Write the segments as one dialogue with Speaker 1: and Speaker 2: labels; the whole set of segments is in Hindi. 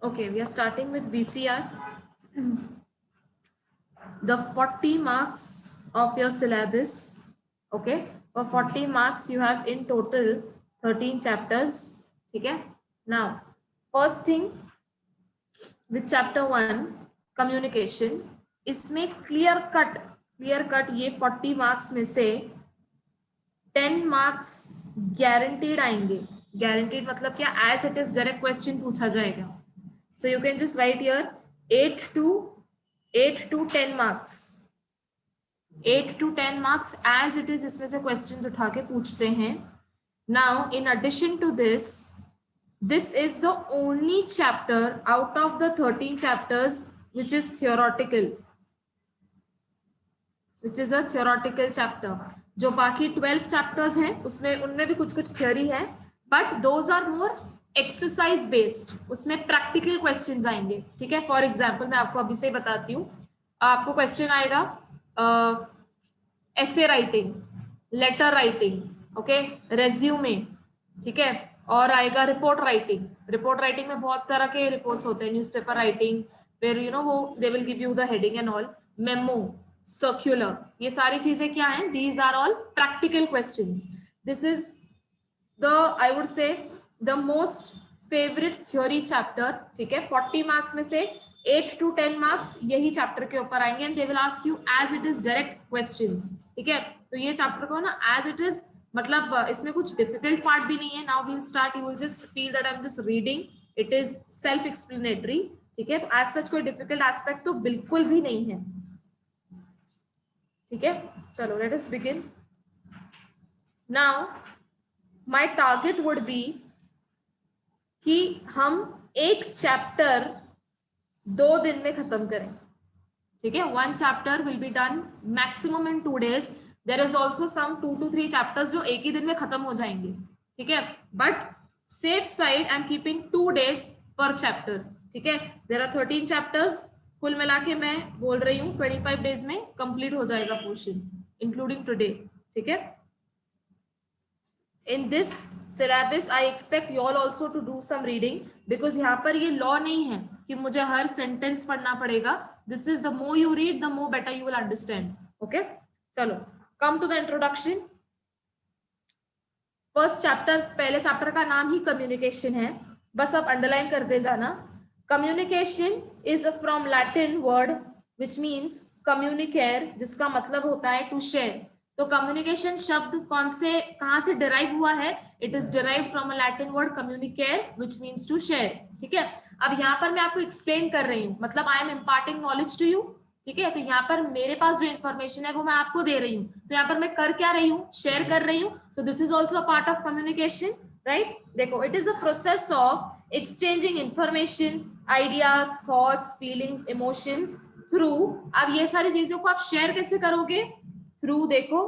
Speaker 1: Okay, we are starting with BCR. The 40 marks of your syllabus. Okay, for 40 marks you have in total 13 chapters. Okay, now first thing with chapter 1 communication, इसमें clear cut ये 40 marks में से 10 marks guaranteed आएंगे. Guaranteed मतलब क्या? As it is direct question पूछा जाएगा. So you can just write here 8 to 10 marks. 8 to 10 marks as it is, इसमें से questions उठा के पूछते हैं. Now in addition to this, this is the only chapter out of the 13 chapters which is theoretical. Which is a theoretical chapter. जो बाकी 12 chapters हैं उसमें उनमें भी कुछ कुछ theory है, but those are more exercise based. उसमें प्रैक्टिकल क्वेश्चंस आएंगे. ठीक है, फॉर एग्जांपल मैं आपको अभी से ही बताती हूँ. आपको क्वेश्चन आएगा essay writing, letter writing, okay, resume, ठीक है, और आएगा रिपोर्ट राइटिंग. रिपोर्ट राइटिंग में बहुत तरह के रिपोर्ट्स होते हैं. न्यूज़पेपर राइटिंग, फिर यू नो वो they will give you the heading and all. Memo, circular, ये सारी चीजें क्या हैं? These are all practical questions. This is the I would say the most favorite theory chapter. ठीक है, 40 marks में से 8 to 10 marks यही chapter के ऊपर आएंगे and they will ask you as it is direct questions. ठीक है, तो ये chapter को ना as it is, मतलब इसमें कुछ difficult part भी नहीं है. Now we'll start, you will just feel that I'm just reading. It is self explanatory. ठीक है, तो as such कोई difficult aspect तो बिल्कुल भी नहीं है. ठीक है, चलो let us begin. Now my target would be कि हम एक चैप्टर 2 दिन में खत्म करें. ठीक है, 1 chapter will be done maximum in 2 days. There is also some 2 to 3 chapters जो एक ही दिन में खत्म हो जाएंगे. ठीक है, but safe side I am keeping 2 days पर चैप्टर. ठीक है, देयर आर 13 चैप्टर्स. कुल मिला के मैं बोल रही हूँ 25 days में कंप्लीट हो जाएगा पोर्शन इंक्लूडिंग टुडे. ठीक है, in this syllabus I expect you all also to do some reading because यहाँ पर ये law नहीं है कि मुझे हर sentence पढ़ना पड़ेगा. This is the more you read the more better you will understand. Okay, चलो come to the introduction. First chapter, पहले chapter का नाम ही communication है, बस आप underline करते जाना. Communication is from Latin word which means communicare, जिसका मतलब होता है to share. तो कम्युनिकेशन शब्द कहाँ से डिराइव हुआ है? It is derive from a Latin word communicare which means to share. ठीक है, अब यहाँ पर मैं आपको एक्सप्लेन कर रही हूँ, मतलब I am imparting knowledge to you. ठीक है, तो यहाँ पर मेरे पास जो इन्फॉर्मेशन है वो मैं आपको दे रही हूँ. तो यहाँ पर मैं कर क्या रही हूँ? शेयर कर रही हूँ. So this is also a part of communication, right? देखो, it is a process of exchanging information, ideas, thoughts, feelings, emotions through. अब ये सारी चीजों को आप शेयर कैसे करोगे? थ्रू, देखो,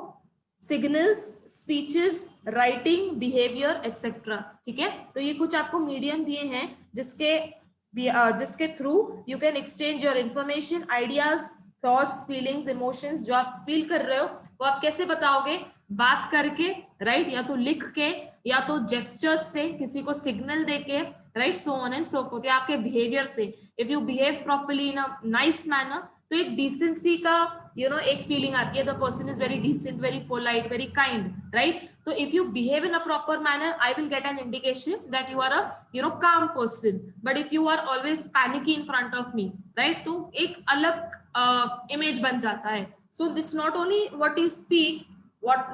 Speaker 1: signals, speeches, writing, behaviour etcetera. ठीक है, तो ये कुछ आपको मीडियम दिए हैं जिसके through you can exchange your information, ideas, thoughts, feelings, emotions. जो आप फील कर रहे हो वो आप कैसे बताओगे? बात करके, राइट, या तो लिख के, या तो जेस्चर्स से, किसी को सिग्नल देके, right, so on and so forth. या आपके बिहेवियर से. If you behave properly in a nice manner तो एक डिसेंसी का एक फीलिंग आती है. The person is very decent, very polite, very kind, right? तो if you behave in a proper manner I will get an indication that you are a calm person. But if you are always panicky in front of me, right, तो एक अलग इमेज बन जाता है. So it's not only what you speak,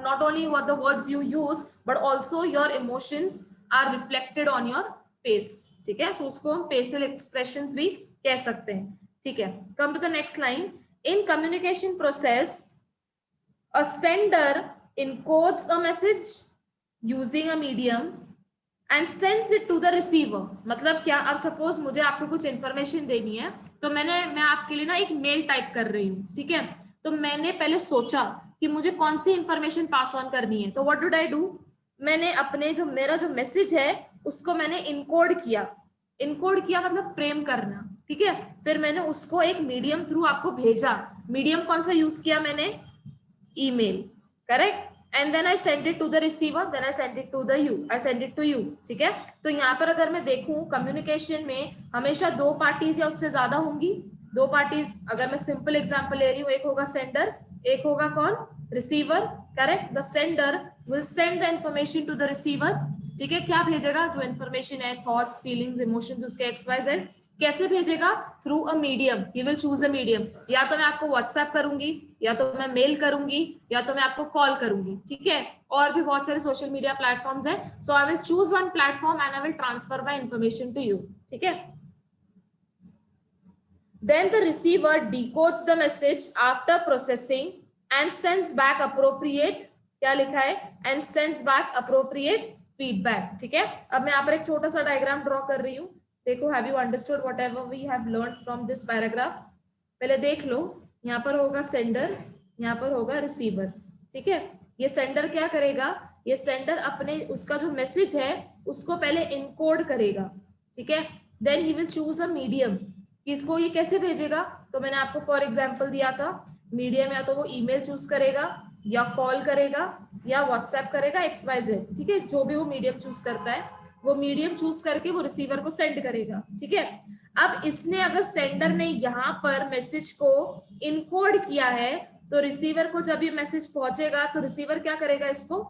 Speaker 1: not only what the words you use but also your emotions are reflected on your face. ठीक है, सो उसको हम facial expressions भी कह सकते हैं. ठीक है, come to the next line. In communication process, a sender encodes a message using a medium and sends it to the receiver. मतलब क्या? अब सपोज मुझे आपको कुछ इंफॉर्मेशन देनी है तो मैं आपके लिए ना एक मेल टाइप कर रही हूँ. ठीक है, तो मैंने पहले सोचा कि मुझे कौन सी इंफॉर्मेशन पास ऑन करनी है. तो व्हाट डिड आई डू? मैंने अपने मेरा जो मैसेज है उसको मैंने इनकोड किया. इनकोड किया मतलब फ्रेम करना. ठीक है, फिर मैंने उसको एक मीडियम थ्रू आपको भेजा. मीडियम कौन सा यूज किया मैंने? Email. Correct? And then I send it to the receiver, then I send it to the you, I send it to you, ठीक है। तो यहाँ पर अगर मैं देखूं कम्युनिकेशन में हमेशा दो पार्टीज या उससे ज्यादा होंगी, दो पार्टीज। अगर मैं सिंपल एग्जांपल ले रही हूँ, एक होगा सेंडर, एक होगा कौन, receiver, correct. The sender will send the information to the receiver, ठीक है। क्या भेजेगा, जो इन्फॉर्मेशन है, थॉट्स, फीलिंग्स, इमोशंस, उसके XYZ, कैसे भेजेगा, through a medium, he will choose a medium. या तो मैं आपको व्हाट्सएप करूंगी, या तो मैं मेल करूंगी, या तो मैं आपको कॉल करूंगी, ठीक है। और भी बहुत सारे सोशल मीडिया प्लेटफॉर्म्स हैं। So I will choose one platform and I will transfer my information to you, ठीक है। Then the receiver decodes the message after processing and sends back appropriate, क्या लिखा है, and sends back appropriate feedback, ठीक है। अब मैं यहाँ पर एक छोटा सा डायग्राम ड्रॉ कर रही हूँ। देखो, have you understood whatever we have learned from this paragraph? पहले देख लो, यहाँ पर होगा सेंडर, यहाँ पर होगा रिसीवर, ठीक है। ये सेंडर क्या करेगा, ये सेंडर अपने उसका जो मैसेज है उसको पहले इनकोड करेगा, ठीक है। Then he will choose a medium, किसको ये कैसे भेजेगा। तो मैंने आपको फॉर एग्जांपल दिया था, मीडियम या तो वो ईमेल चूज करेगा, या कॉल करेगा, या व्हाट्सएप करेगा, XYZ, ठीक है। जो भी वो मीडियम चूज करता है, वो मीडियम चूज करके वो रिसीवर को सेंड करेगा, ठीक है। अब इसने, अगर सेंडर ने यहाँ पर मैसेज को इनकोड किया है, तो रिसीवर को जब ये मैसेज पहुंचेगा तो रिसीवर क्या करेगा इसको,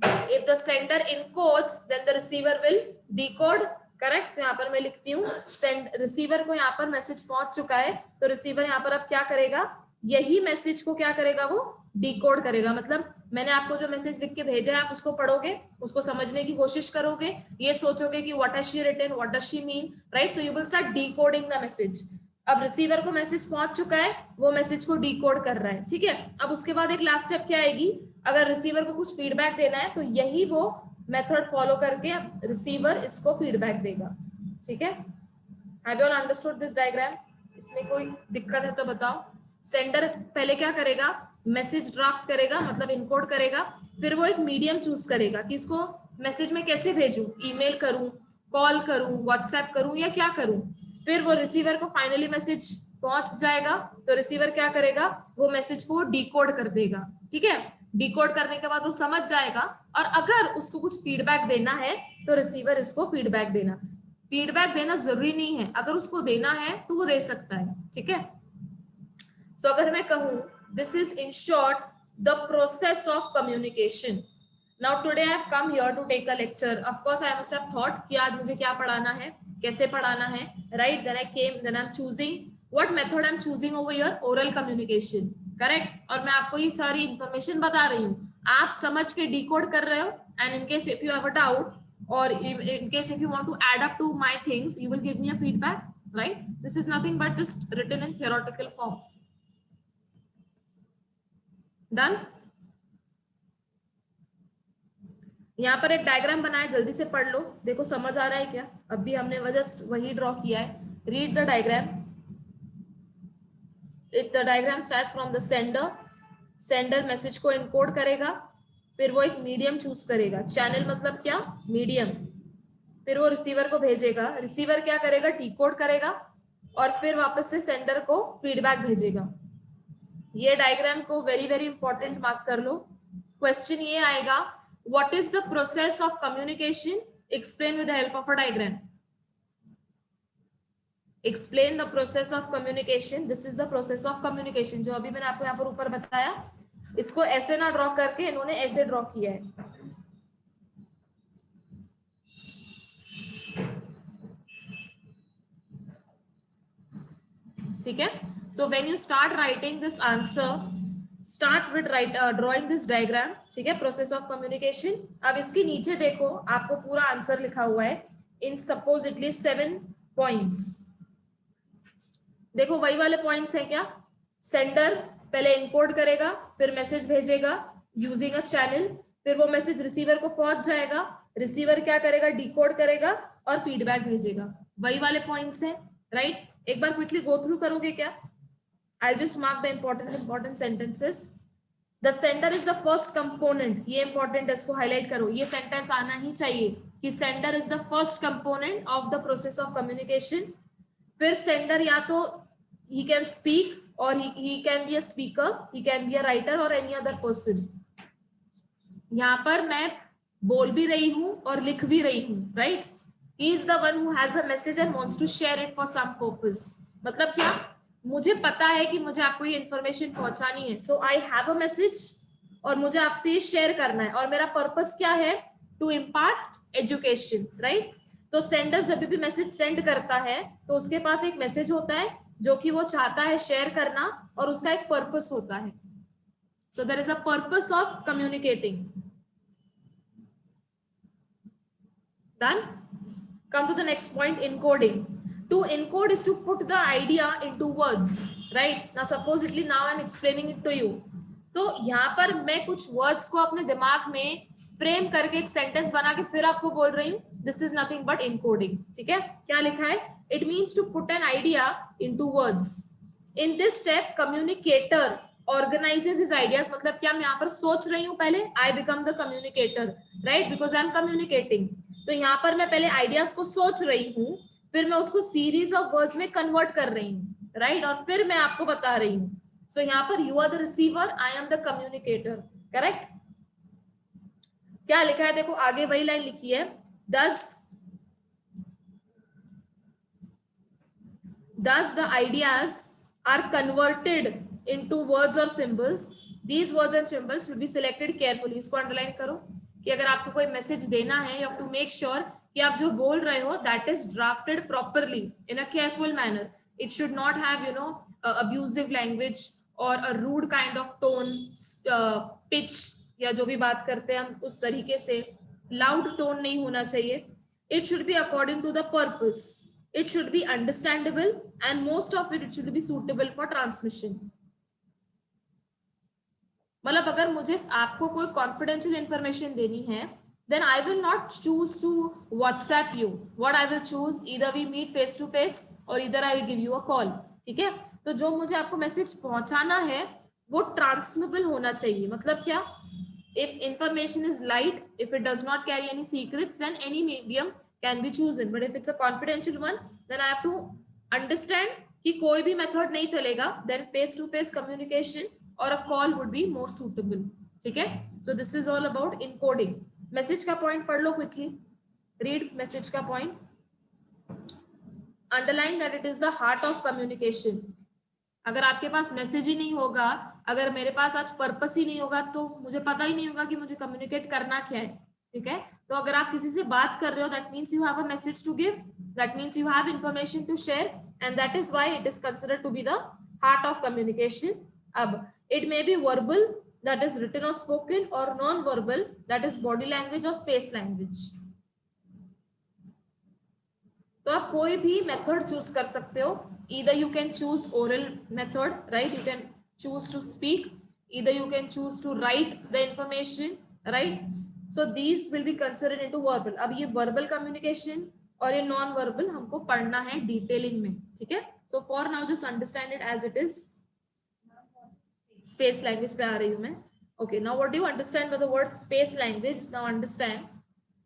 Speaker 1: if the sender encodes then the receiver will decode, correct. तो यहाँ पर मैं लिखती हूँ, सेंड, रिसीवर को यहाँ पर मैसेज पहुंच चुका है, तो रिसीवर यहाँ पर अब क्या करेगा, यही मैसेज को क्या करेगा, वो डिकोड करेगा। मतलब मैंने आपको जो मैसेज लिख के भेजा है, आप उसको पढ़ोगे, उसको समझने की कोशिश करोगे, ये सोचोगे कि what has she written, what does she mean, right. So you will start decoding the message. अब रिसीवर को मैसेज पहुंच चुका है, वो मैसेज को डिकोड कर रहा है, ठीक है। अब उसके बाद एक लास्ट स्टेप क्या आएगी, अगर रिसीवर को कुछ फीडबैक देना है, तो यही वो मेथड फॉलो करके रिसीवर इसको फीडबैक देगा, ठीक है। Have you all understood this diagram? इसमें कोई दिक्कत है तो बताओ। सेंडर पहले क्या करेगा, मैसेज ड्राफ्ट करेगा, मतलब इनकोड करेगा, फिर वो एक मीडियम चूज करेगा कि इसको मैसेज में कैसे भेजूं, ईमेल करूं, कॉल करूं, व्हाट्सएप करूं, या क्या करूं। फिर वो रिसीवर को फाइनली मैसेज पहुंच जाएगा, तो रिसीवर क्या करेगा, वो मैसेज को डिकोड कर देगा, ठीक है। डिकोड करने के बाद वो समझ जाएगा, और अगर उसको कुछ फीडबैक देना है तो रिसीवर इसको फीडबैक देना, फीडबैक देना जरूरी नहीं है, अगर उसको देना है तो वो दे सकता है, ठीक है। सो अगर मैं कहूं, this is in short the process of communication. Now today I have come here to take a lecture. Of course I must have thought कि आज मुझे क्या पढ़ाना है, कैसे पढ़ाना है, right. Then I came, then I am choosing what method I am choosing over here, oral communication, correct. और मैं आपको ये सारी इंफॉर्मेशन बता रही हूँ, आप समझ के डिकोड कर रहे हो, and in case if you have a doubt, or in case if you want to add up to my things, you will give me a feedback, right? This is nothing but just written in theoretical form. Done? यहाँ पर एक डायग्राम बनाया, जल्दी से पढ़ लो, देखो समझ आ रहा है क्या। अभी हमने जस्ट वही ड्रॉ किया है। Read the diagram. The diagram starts from the sender, sender message को इनकोड करेगा, फिर वो एक मीडियम चूज करेगा, चैनल मतलब क्या, मीडियम, फिर वो रिसीवर को भेजेगा, रिसीवर क्या करेगा, डिकोड करेगा, और फिर वापस से सेंडर को फीडबैक भेजेगा। ये डायग्राम को वेरी वेरी इंपॉर्टेंट मार्क कर लो। क्वेश्चन ये आएगा, what is the process of communication, explain with the help of a diagram. Explain the process of communication, this is the process of communication, जो अभी मैंने आपको यहाँ पर ऊपर बताया। इसको ऐसे ना ड्रॉ करके इन्होंने ऐसे ड्रॉ किया है, ठीक है। So when you start writing this answer, start with drawing this diagram, ठीक है, प्रोसेस ऑफ कम्युनिकेशन। अब इसके नीचे देखो, आपको पूरा आंसर लिखा हुआ है इन सपोजिटली 7 पॉइंट्स। देखो वही वाले पॉइंट्स हैं क्या, सेंडर पहले इनकोड करेगा, फिर मैसेज भेजेगा यूजिंग अ चैनल, फिर वो मैसेज रिसीवर को पहुंच जाएगा, रिसीवर क्या करेगा, डिकोड करेगा और फीडबैक भेजेगा। वही वाले पॉइंट्स हैं, राइट। एक बार क्विकली गो थ्रू करोगे क्या? I just mark the important sentences. The sender is the first component, ये इंपॉर्टेंट है, इसको हाईलाइट करो, ये सेंटेंस आना ही चाहिए कि sender is the first component of the process of communication. फिर सेंडर या तो he can speak or he can be a speaker, he can be a writer or any other person. यहाँ पर मैं बोल भी रही हूँ और लिख भी रही हूँ, right. He is the one who has a message and wants to share it for some purpose. मतलब क्या, मुझे पता है कि मुझे आपको ये इन्फॉर्मेशन पहुंचानी है, सो आई हैव अ मैसेज और मुझे आपसे ये शेयर करना है, और मेरा पर्पस क्या है, टू इम्पार्ट एजुकेशन, राइट। तो सेंडर जब भी मैसेज सेंड करता है तो उसके पास एक मैसेज होता है जो कि वो चाहता है शेयर करना, और उसका एक पर्पस होता है। So there is a purpose of communicating. Done. Come to the next point, encoding. To encode is to put the idea into words, right? Now supposedly now I'm explaining it to you. तो यहाँ पर मैं कुछ वर्ड्स को अपने दिमाग में फ्रेम करके एक सेंटेंस बना के फिर आपको बोल रही हूँ, this is nothing but encoding. ठीक है, क्या लिखा है, it means to put an idea into words. In this step communicator organizes his ideas. मतलब क्या, मैं यहाँ पर सोच रही हूँ पहले, I become the communicator, right, because I am communicating. तो यहाँ पर मैं पहले आइडियाज को सोच रही हूँ, फिर मैं उसको सीरीज ऑफ वर्ड्स में कन्वर्ट कर रही हूँ, राइट, और फिर मैं आपको बता रही हूँ। सो यहाँ पर you are the receiver, I am the communicator, correct. क्या लिखा है, देखो आगे वही लाइन लिखी है, thus the ideas are converted into words or symbols. These words and symbols should be selected carefully. इसको अंडरलाइन करो कि अगर आपको कोई मैसेज देना है, you have to make sure कि आप जो बोल रहे हो that is drafted properly in a careful manner. It should not have, you know, abusive language or a rude kind of tone, pitch, या जो भी बात करते हैं हम उस तरीके से loud tone नहीं होना चाहिए. It should be according to the purpose. It should be understandable, and most of it should be suitable for transmission. मतलब अगर मुझे आपको कोई confidential information देनी है, then I will not choose to WhatsApp you. What I will choose, either we meet face to face or either I will give you a call. ठीक है, तो जो मुझे आपको मैसेज पहुंचाना है वो ट्रांसमिबल होना चाहिए। मतलब क्या, if information is light, if it does not carry any secrets, then any medium can be chosen. But if it's a confidential one, then I have to understand कि कोई भी मेथड नहीं चलेगा, then face to face communication or a call would be more suitable. ठीक है, so this is all about encoding. Message का पॉइंट पढ़ लो क्विकली, रीड मैसेज का point, underline that it is the heart of communication. अगर आपके पास मैसेज ही नहीं होगा, अगर मेरे पास आज पर्पस ही नहीं होगा, तो मुझे पता ही नहीं होगा कि मुझे कम्युनिकेट करना क्या है। ठीक है, तो अगर आप किसी से बात कर रहे हो, that means you have a message to give, that means you have information to share, and that is why it is considered to be the heart of communication. अब it may be verbal, that is written or spoken, or non verbal, that is body language or space language. तो आप कोई भी मेथड चूज कर सकते हो। Either you can choose oral method, right? You can choose to speak. Either you can choose to write the information, right? So these will be considered into verbal. अब ये verbal communication और ये non verbal हमको पढ़ना है डिटेलिंग में। ठीक है, so for now just understand it as it is. Space language पे आ रही हूँ मैं। Okay, now what do you understand by the word space language? Now understand.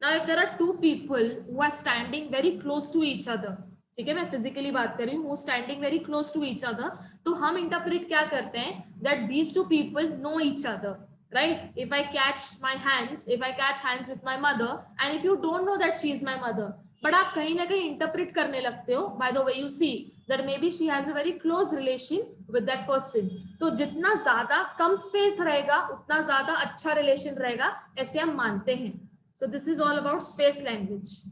Speaker 1: Now if there are two people who are standing very close to each other, ठीक है, मैं फिजिकली बात कर रही हूँ, standing very close to each other, तो हम इंटरप्रेट क्या करते हैं, that these two people know each other, right. If I catch my hands, if I catch hands with my mother, and if you don't know that she is my mother, but आप कहीं ना कहीं इंटरप्रेट करने लगते हो by the way you see that may be she has a very close relation with that person. तो जितना ज्यादा कम स्पेस रहेगा उतना ज्यादा अच्छा रिलेशन रहेगा, ऐसे हम मानते हैं। So this is all about space language.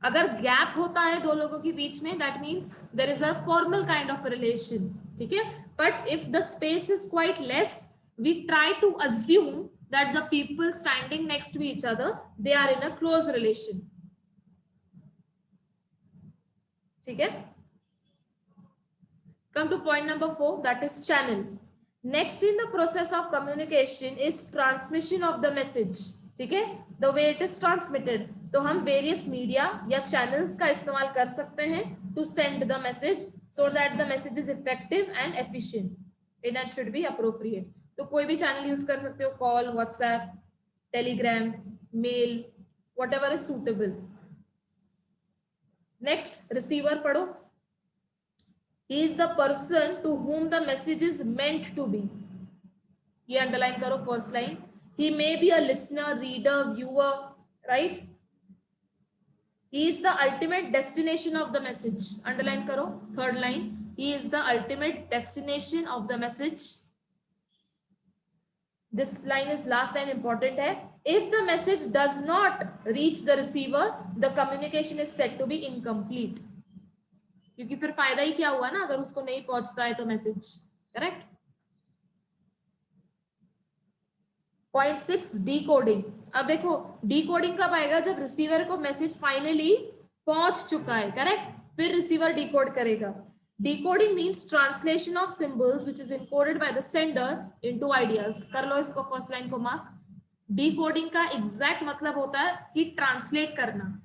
Speaker 1: अगर गैप होता है दो लोगों के बीच में, that means there is a formal kind of relation. ठीक है, but if the space is quite less, we try to assume that the people standing next to each other, they are in a close relation. ठीक है, come to point number 4, that is channel. Next in the process of communication is transmission of the message. ठीक है, the way it is transmitted. तो हम various media या channels का इस्तेमाल कर सकते हैं to send the message so that the message is effective and efficient and it should be appropriate. तो कोई भी channel use कर सकते हो, call, WhatsApp, Telegram, mail, whatever is suitable. Next, receiver पढ़ो. He is the person to whom the message is meant to be. ये अंडरलाइन करो first line. He may be a listener, reader, viewer, right? He is the ultimate destination of the message. Underline karo. Third line. He is the ultimate destination of the message. This line is last line important hai. If the message does not reach the receiver, the communication is said to be incomplete. क्योंकि फिर फायदा ही क्या हुआ ना अगर उसको नहीं पहुंचता है तो मैसेज. करेक्ट. Point 6 decoding. अब देखो डिकोडिंग कब आएगा? जब रिसीवर को मैसेज फाइनली पहुंच चुका है. करेक्ट. फिर रिसीवर डिकोड करेगा. Decoding means translation of symbols which is encoded by the sender into ideas. कर लो इसको फर्स्ट लाइन को मार्क. डिकोडिंग का एग्जैक्ट मतलब होता है कि ट्रांसलेट करना.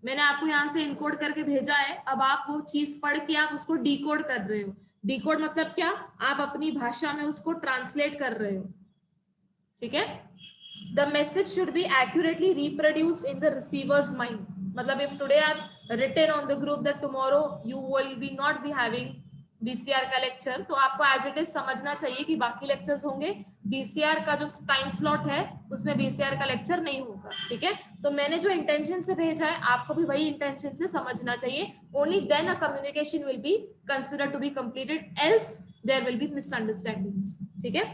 Speaker 1: मैंने आपको यहां से इनकोड करके भेजा है, अब आप वो चीज पढ़ के आप उसको डिकोड कर रहे हो. डिकोड मतलब क्या? आप अपनी भाषा में उसको ट्रांसलेट कर रहे हो. ठीक है. The message should be accurately reproduced in the receiver's mind. मतलब if today I have written on the group that tomorrow you will be not be having BCR का लेक्चर, तो आपको एज इट इज समझना चाहिए कि बाकी लेक्चर्स होंगे. बीसीआर का जो टाइम स्लॉट है उसमें बीसीआर का लेक्चर नहीं होगा. ठीक है. तो मैंने जो इंटेंशन से भेजा है आपको भी वही इंटेंशन से समझना चाहिए. Only then a communication will be considered to be completed, else there will be misunderstandings. ठीक है.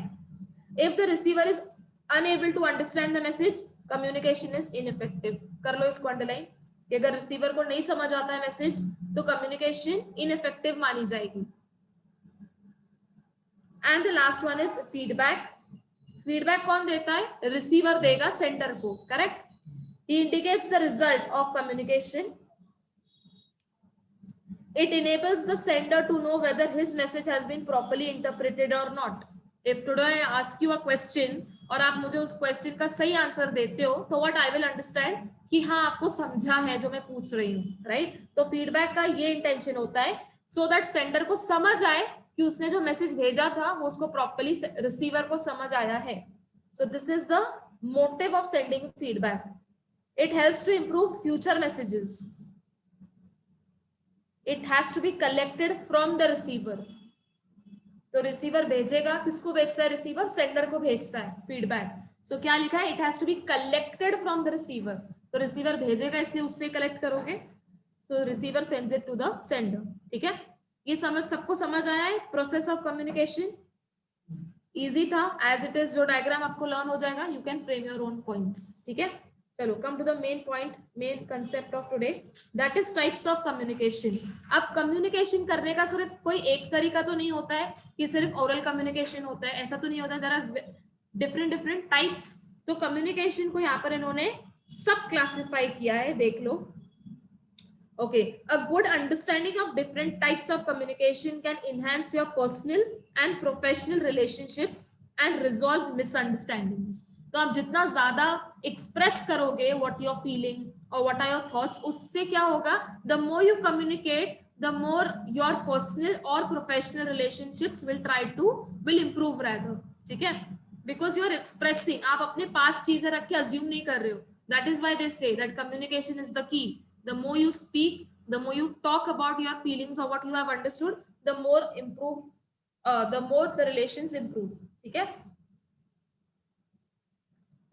Speaker 1: If the receiver is unable to understand the message, communication is ineffective. कर लो इसको अंडरलाइन कि अगर रिसीवर को नहीं समझ आता है मैसेज तो कम्युनिकेशन इनइफेक्टिव मानी जाएगी. And the last one is feedback. Feedback कौन देता है? रिसीवर देगा सेंडर को. Correct. He indicates the result of communication. It enables the sender to know whether his message has been properly interpreted or not. If today I ask you a question और आप मुझे उस क्वेश्चन का सही आंसर देते हो तो what I will understand कि हाँ आपको समझा है जो मैं पूछ रही हूँ. राइट. तो फीडबैक का ये इंटेंशन होता है so that सेंडर को समझ आए कि उसने जो मैसेज भेजा था वो उसको प्रॉपर्ली रिसीवर को समझ आया है. So this is the motive of sending feedback. It helps to improve future messages. It has to be collected from the receiver. तो रिसीवर भेजेगा, किसको भेजता है रिसीवर? सेंडर को भेजता है फीडबैक. सो क्या लिखा है? It has to be collected from the receiver. तो रिसीवर भेजेगा इसलिए उससे कलेक्ट करोगे. So receiver sends it to the sender. ठीक है. ये सबको समझ आया है? प्रोसेस ऑफ कम्युनिकेशन इजी था. एज इट इज जो डायग्राम आपको लर्न हो जाएगा, you can frame your own points. ठीक है. चलो come to the main point, main concept of today, that is types of communication. अब कम्युनिकेशन करने का सिर्फ कोई एक तरीका तो नहीं होता है कि सिर्फ ओरल कम्युनिकेशन होता है, ऐसा तो नहीं होता है. There are different types. तो कम्युनिकेशन को यहाँ पर इन्होंने सब क्लासिफाई किया है, देख लो. Okay. A good understanding of different types of communication can enhance your personal and professional relationships and resolve misunderstandings. तो आप जितना ज्यादा एक्सप्रेस करोगे व्हाट यू आर फीलिंग और व्हाट आर योर थॉट्स, उससे क्या होगा? The more you communicate, the more your personal और professional relationships will improve rather. ठीक है. बिकॉज यू आर एक्सप्रेसिंग, आप अपने पास चीजें रख के अज्यूम नहीं कर रहे हो. That is why they say that communication is the key. The more you speak, the more you talk about your feelings और what you have understood, the more the relations improve. ठीक है.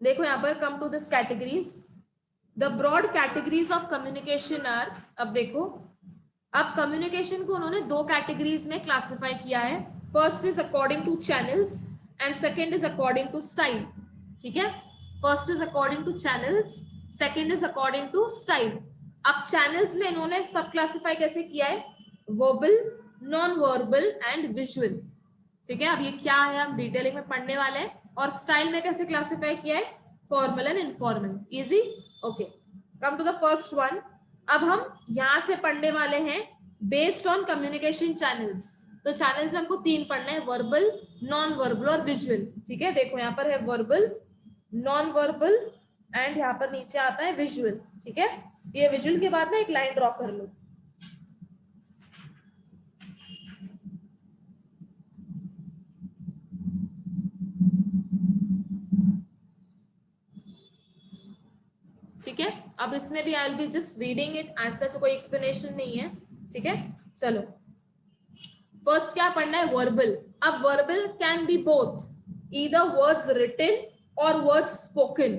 Speaker 1: देखो यहाँ पर come to this categories. The broad categories of communication are. अब देखो, अब कम्युनिकेशन को उन्होंने दो कैटेगरीज में क्लासिफाई किया है. First is according to channels and second is according to style. ठीक है. First is according to channels, second is according to style. अब चैनल्स में इन्होंने सब क्लासिफाई कैसे किया है? Verbal, non verbal and visual. ठीक है. अब ये क्या है हम डिटेलिंग में पढ़ने वाले हैं. और स्टाइल में कैसे क्लासिफाई किया है? Formal and informal. Easy. Okay. Come to the first one. अब हम यहां से पढ़ने वाले हैं बेस्ड ऑन कम्युनिकेशन चैनल्स. तो चैनल्स में हमको तीन पढ़ना है, वर्बल, नॉन वर्बल और विजुअल. ठीक है. देखो यहाँ पर है वर्बल, नॉन वर्बल एंड यहाँ पर नीचे आता है विजुअल. ठीक है. ये विजुअल के बाद ना एक लाइन ड्रॉ कर लो. ठीक है. अब इसमें भी I will be just reading it, as such कोई एक्सप्लेनेशन नहीं है. ठीक है. चलो फर्स्ट क्या पढ़ना है? वर्बल. अब verbal can be both either words written और वर्ड्स स्पोकन,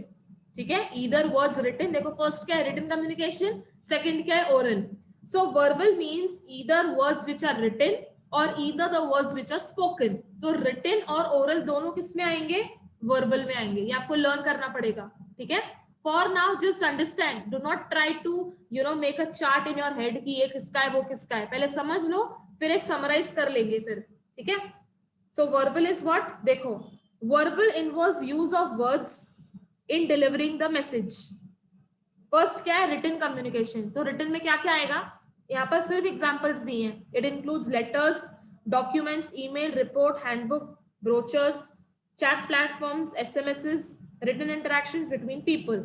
Speaker 1: ठीक है, ईदर वर्ड्स रिटन, देखो फर्स्ट क्या है रिटन कम्युनिकेशन, सेकंड क्या है oral. So verbal means either words which are written और either the words which are spoken. तो रिटन और ओरल दोनों किस में आएंगे, वर्बल में आएंगे, ये आपको लर्न करना पड़ेगा, ठीक है। For now just understand, do not try to make a chart in your head कि ये किसका है वो किसका है, पहले समझ लो फिर एक समराइज कर लेंगे फिर, ठीक है। सो वर्बल इज व्हाट, देखो verbal involves use of words in delivering the message. First क्या है रिटन कम्युनिकेशन, तो रिटन में क्या क्या आएगा, यहाँ पर सिर्फ एग्जांपल्स दिए हैं। It includes letters, documents, email, report, handbook, brochures, chat platforms, SMSs, written interactions between people.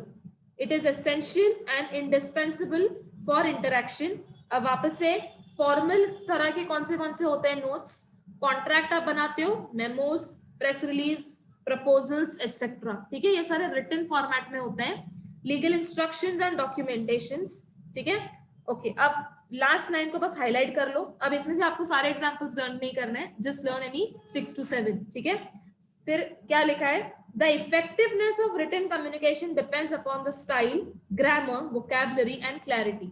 Speaker 1: It is essential and indispensable for interaction. अब वापस से फॉर्मल तरह के कौन से होते हैं, नोट्स, कॉन्ट्रैक्ट आप बनाते हो, memos, press release, proposals etcetera, ठीक है, ये सारे रिटन फॉर्मेट में होते हैं। लीगल इंस्ट्रक्शंस एंड डॉक्यूमेंटेशंस, ठीक है। ओके, अब लास्ट लाइन को बस हाईलाइट कर लो। अब इसमें से आपको सारे एग्जांपल्स लर्न नहीं करने हैं, जस्ट लर्न एनी 6 to 7, ठीक है। फिर क्या लिखा है, the effectiveness of written communication depends upon the style, grammar, vocabulary and clarity.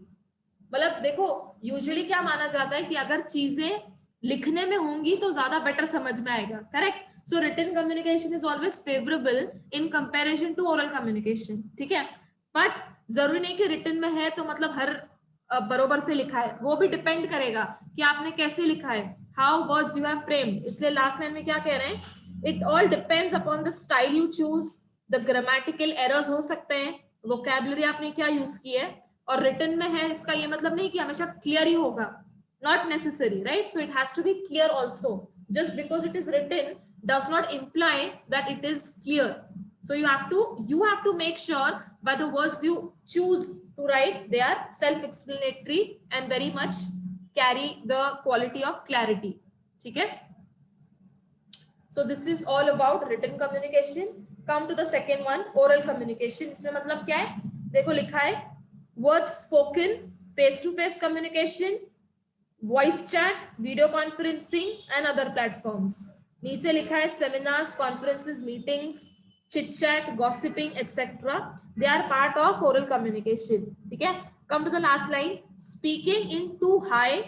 Speaker 1: मतलब देखो यूजुअली क्या माना जाता है कि अगर चीजें लिखने में होंगी तो ज्यादा बेटर समझ में आएगा, correct. So written communication is always favourable in comparison to oral communication, ठीक है। बट जरूरी नहीं कि रिटन में है तो मतलब हर बरोबर से लिखा है, वो भी डिपेंड करेगा कि आपने कैसे लिखा है, how words you have framed. इसलिए लास्ट लाइन में क्या कह रहे हैं, it all depends upon the style you choose, the grammatical errors हो सकते हैं, वोकैबुलरी आपने क्या यूज की है, और रिटन में है इसका ये मतलब नहीं कि हमेशा क्लियर ही होगा, not necessary, right. So it has to be clear also, just because it is written does not imply that it is clear. So you have to make sure by the words you choose to write they are self explanatory and very much carry the quality of clarity, ठीक है। So this is all about written communication. Come to the second one, oral communication. इसमें मतलब क्या है, देखो लिखा है words spoken, face to face communication, voice chat, video conferencing and other platforms. नीचे लिखा है seminars, conferences, meetings, chit chat, gossiping, etc. They are part of oral communication, ठीक है। Come to the last line, speaking in too high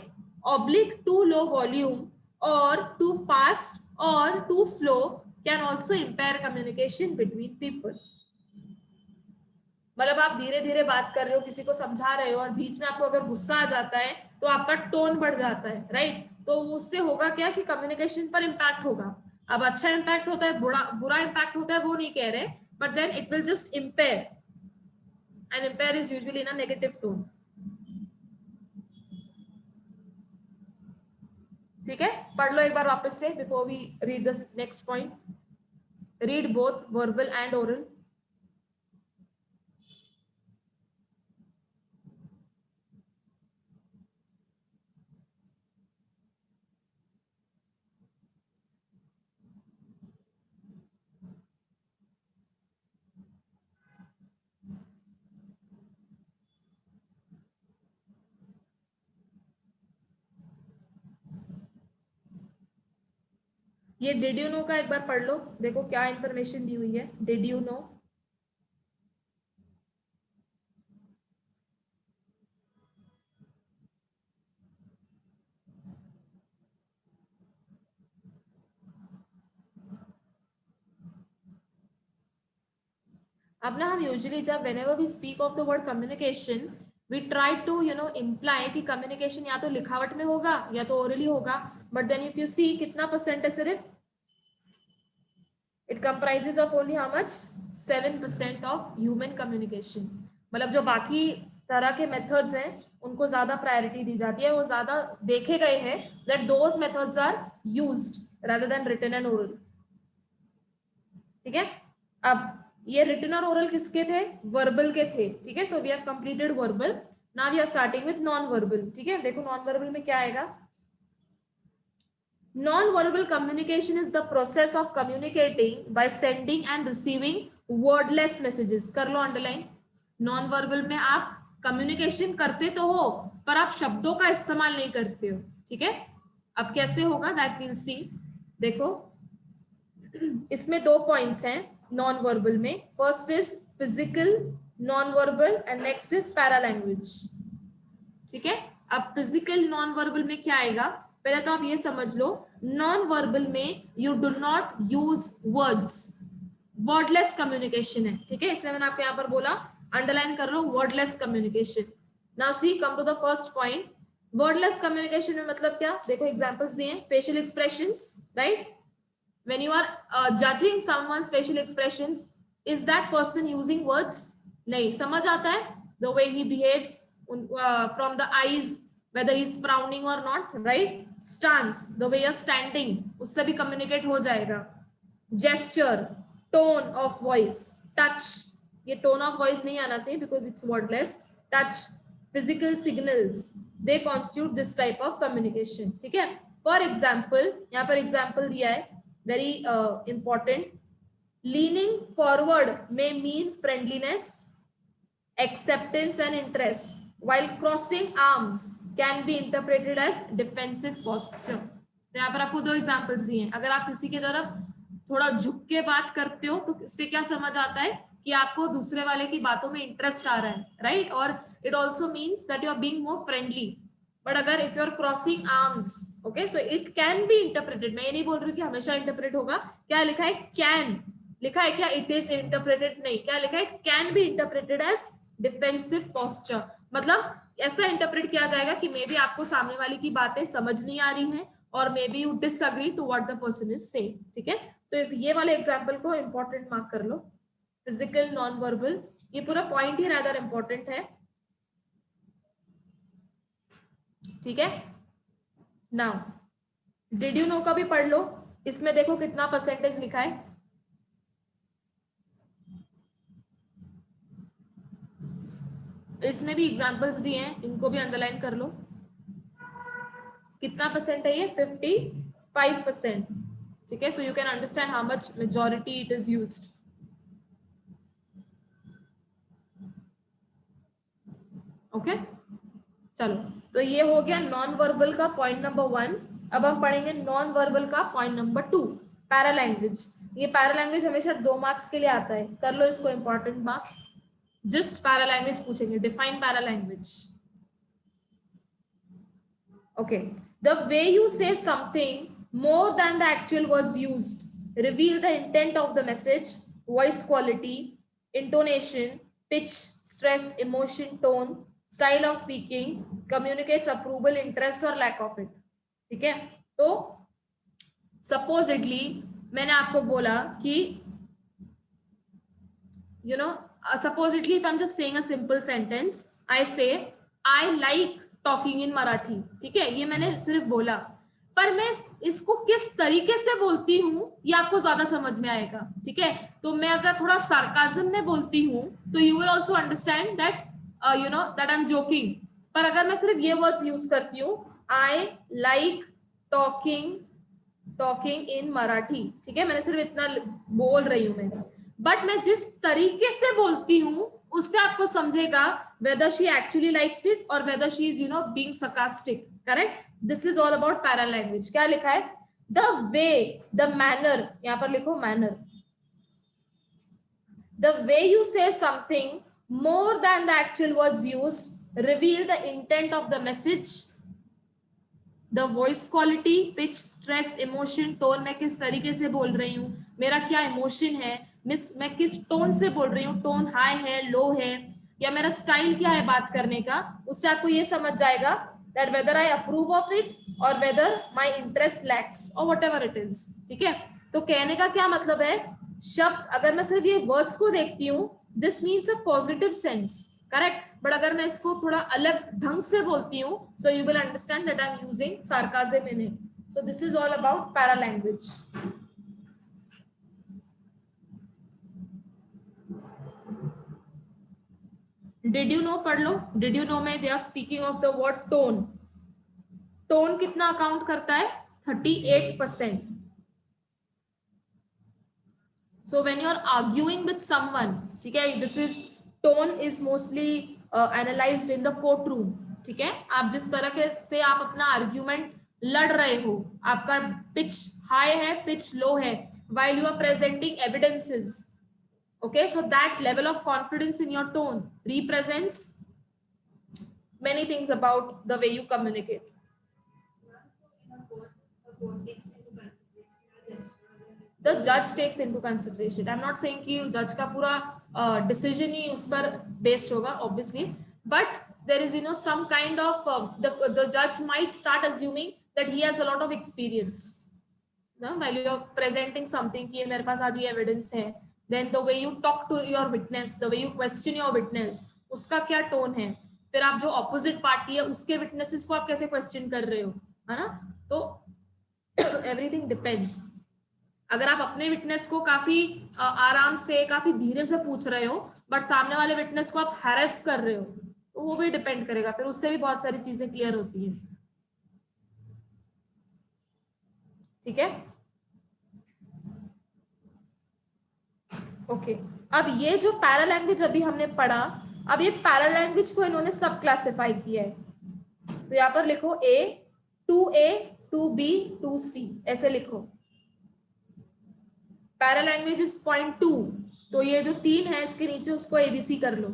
Speaker 1: oblique too low volume or too fast or too slow can also impair communication between people. मतलब आप धीरे धीरे बात कर रहे हो, किसी को समझा रहे हो और बीच में आपको अगर गुस्सा आ जाता है तो आपका टोन बढ़ जाता है, राइट। तो उससे होगा क्या कि कम्युनिकेशन पर इम्पैक्ट होगा। अब अच्छा इम्पैक्ट होता है, बुरा इम्पैक्ट होता है, वो नहीं कह रहे, but then it will just impair, and impair is usually in a negative tone, ठीक है। पढ़ लो एक बार वापस से before we read the next point. Read both verbal and oral. ये डिड यू नो का एक बार पढ़ लो, देखो क्या इंफॉर्मेशन दी हुई है, डिड यू नो। अब ना हम यूजुअली जब whenever we speak of the word communication we try to imply कि कम्युनिकेशन या तो लिखावट में होगा या तो ओरली होगा, but then if you see कितना परसेंट है सिर्फ, it comprises of only how much 7% of human communication. मतलब जो बाकी तरह के मेथड्स हैं उनको ज्यादा प्रायोरिटी दी जाती है, वो ज्यादा देखे गए हैं that those methods are used rather than written and oral, ठीक है। अब ये रिटन और ओरल किसके थे, वर्बल के थे, ठीक है। So we have completed verbal, now we are starting with non verbal, ठीक है। देखो नॉन वर्बल में क्या आएगा, non verbal communication is the process of communicating by sending and receiving wordless messages. कर लो अंडरलाइन, नॉन वर्बल में आप कम्युनिकेशन करते तो हो पर आप शब्दों का इस्तेमाल नहीं करते हो, ठीक है। अब कैसे होगा दैट विल सी, देखो इसमें 2 पॉइंट्स हैं नॉन वर्बल में. First is physical non verbal and next is para language. ठीक है, अब फिजिकल नॉन वर्बल में क्या आएगा, पहले तो आप ये समझ लो, नॉन वर्बल में you do not use words, wordless communication है. ठीक है, इसलिए मैंने आपको यहाँ पर बोला अंडरलाइन कर लो wordless communication. Now see come to the first point. Wordless communication में मतलब क्या, देखो एग्जांपल्स दिए हैं. Facial expressions, right? When you are judging someone's facial expressions, is that person using words? नहीं. समझ आता है the way he behaves from the eyes, whether he is frowning or not, right? Stance, the way you're standing, उससे भी communicate हो जाएगा. Gesture, tone of voice, touch, ये tone of voice नहीं आना चाहिए because it's wordless. Touch, physical signals, they constitute this type of communication. ठीक है? For example, यहाँ पर example दिया है, very important. Leaning forward may mean friendliness, acceptance and interest, while crossing arms can be interpreted as defensive posture. तो यहाँ पर आपको 2 एग्जांपल्स दिए हैं. अगर आप किसी की तरफ थोड़ा झुक के बात करते हो तो इससे क्या समझ आता है कि आपको दूसरे वाले की बातों में इंटरेस्ट आ रहा है, राइट? और it also means that you are being more friendly. But अगर if you are crossing arms, okay, so it can be interpreted. मैं ये नहीं बोल रही कि हमेशा इंटरप्रेट होगा. क्या लिखा है? कैन लिखा है क्या? इट इज इंटरप्रेटेड नहीं. क्या लिखा है? It can be interpreted as defensive posture. मतलब ऐसा इंटरप्रेट किया जाएगा कि मे बी आपको सामने वाले की बातें समझ नहीं आ रही हैं और maybe you disagree to what the person is saying. ठीक है, तो इस ये वाले एग्जांपल को इंपॉर्टेंट मार्क कर लो. फिजिकल नॉन वर्बल, ये पूरा पॉइंट ही रादर इंपॉर्टेंट है. ठीक है, नाउ डिड यू नो का भी पढ़ लो. इसमें देखो कितना परसेंटेज लिखा है. इसमें भी एग्जांपल्स दिए हैं, इनको भी अंडरलाइन कर लो. कितना परसेंट है ये? 55%. ठीक है, so you can understand how much majority it is used. Okay, चलो, तो ये हो गया नॉन वर्बल का पॉइंट नंबर 1. अब हम पढ़ेंगे नॉन वर्बल का पॉइंट नंबर 2, पैरा लैंग्वेज. ये पैरा लैंग्वेज हमेशा 2 मार्क्स के लिए आता है. कर लो इसको important mark. Just para language पूछेंगे. Define para language. Okay, the way you say something more than the actual words used, reveal the intent of the message, voice quality, intonation, pitch, stress, emotion, tone, style of speaking, communicates approval, interest or lack of it. ठीक है, तो supposedly मैंने आपको बोला कि you know, supposedly if I'm just saying a simple sentence, I say I like talking in Marathi. ठीक है, ये मैंने सिर्फ बोला, पर मैं इसको किस तरीके से बोलती हूँ ये आपको ज्यादा समझ में आएगा. ठीक है, तो मैं अगर थोड़ा सार्काज्म में बोलती हूँ तो you will also understand that you know that I am joking. पर अगर मैं सिर्फ ये वर्ड्स यूज करती हूँ, I like talking in Marathi, ठीक है, मैंने सिर्फ इतना बोल रही हूँ मैं, बट मैं जिस तरीके से बोलती हूँ उससे आपको समझेगा whether she actually likes it or whether she is, you know, being sarcastic. Correct? This is all about para language. क्या लिखा है? The way, the manner, यहाँ पर लिखो manner. The way you say something more than the actual words used reveal the intent of the message. The voice quality, pitch, stress, emotion, tone, मैं किस तरीके से बोल रही हूँ, मेरा क्या इमोशन है, मैं किस टोन से बोल रही हूँ, टोन हाई है, लो है, या मेरा स्टाइल क्या है बात करने का, उससे आपको ये समझ जाएगा that whether I approve of it or whether my interest lacks or whatever it is. ठीक है, तो कहने का क्या मतलब है, शब्द अगर मैं सिर्फ ये वर्ड्स को देखती हूँ, this means a positive sense, correct? But अगर मैं इसको थोड़ा अलग ढंग से बोलती हूँ, so you will understand that I'm using sarcasm in it. So this is all about para language. Did you know पढ़ लो. Did you know में they are speaking of the word tone. Tone कितना अकाउंट करता है? 38%. So when you are arguing with someone, ठीक है, this is tone is mostly analyzed in the courtroom. ठीक है, आप जिस तरह से आप अपना आर्ग्यूमेंट लड़ रहे हो, आपका पिच हाई है, पिच लो है, while you are presenting evidences. Okay, so that level of confidence in your tone represents many things about the way you communicate. The judge takes into consideration. I'm not saying कि judge का पूरा decision ही उस पर based होगा, obviously, but there is some kind of the judge might start assuming that he has a lot of experience. While you are presenting something कि मेरे पास आज ये evidence है, then the way you talk to your witness, the way you question your witness, उसका क्या tone है, फिर आप जो opposite party है उसके witnesses को आप कैसे question कर रहे हो, है ना? तो everything depends. अगर आप अपने विटनेस को काफी आराम से काफी धीरे से पूछ रहे हो बट सामने वाले विटनेस को आप हैरेस कर रहे हो तो वो भी डिपेंड करेगा, फिर उससे भी बहुत सारी चीजें क्लियर होती है. ठीक है, ओके. अब ये जो पैरा लैंग्वेज अभी हमने पढ़ा, अब ये पैरा लैंग्वेज को इन्होंने सब क्लासिफाई किया है. तो यहाँ पर लिखो A, 2A, 2B, 2C, ऐसे लिखो. पैरा लैंग्वेज इज 0.2, तो ये जो 3 है इसके नीचे उसको ABC कर लो.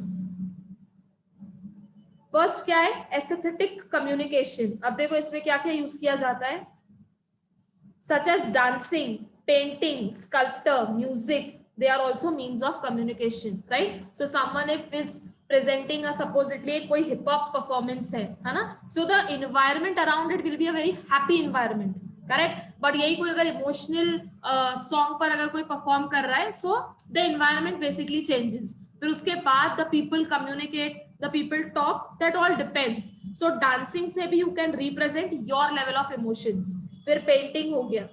Speaker 1: फर्स्ट क्या है? Aesthetic communication. अब देखो इसमें क्या क्या यूज किया जाता है, such as dancing, painting, sculptor, music, they are also means of communication, right? So someone if is presenting a supposedly कोई hip hop performance है ना, so the environment around it will be a very happy environment, correct? But यही कोई अगर emotional song पर अगर कोई perform कर रहा है, so the environment basically changes. फिर उसके बाद the people communicate, the people talk, that all depends. So dancing से भी you can represent your level of emotions. फिर painting हो गया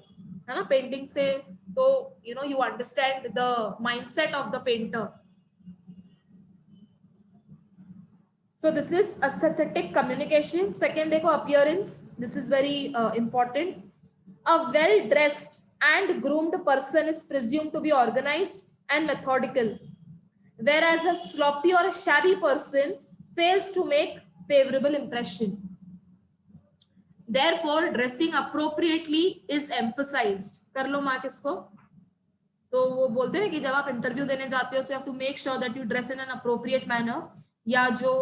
Speaker 1: है ना, पेंटिंग से तो you understand the mindset of the painter. So this is aesthetic communication. Second देखो appearance, this is very important. A well dressed and groomed person is presumed to be organized and methodical, whereas a sloppy or a shabby person fails to make favorable impression. Therefore dressing appropriately is emphasized. कर लो मार्क इसको. तो वो बोलते हैं कि जब आप इंटरव्यू देने जाते हो so you have to make sure that you dress in an appropriate manner. या जो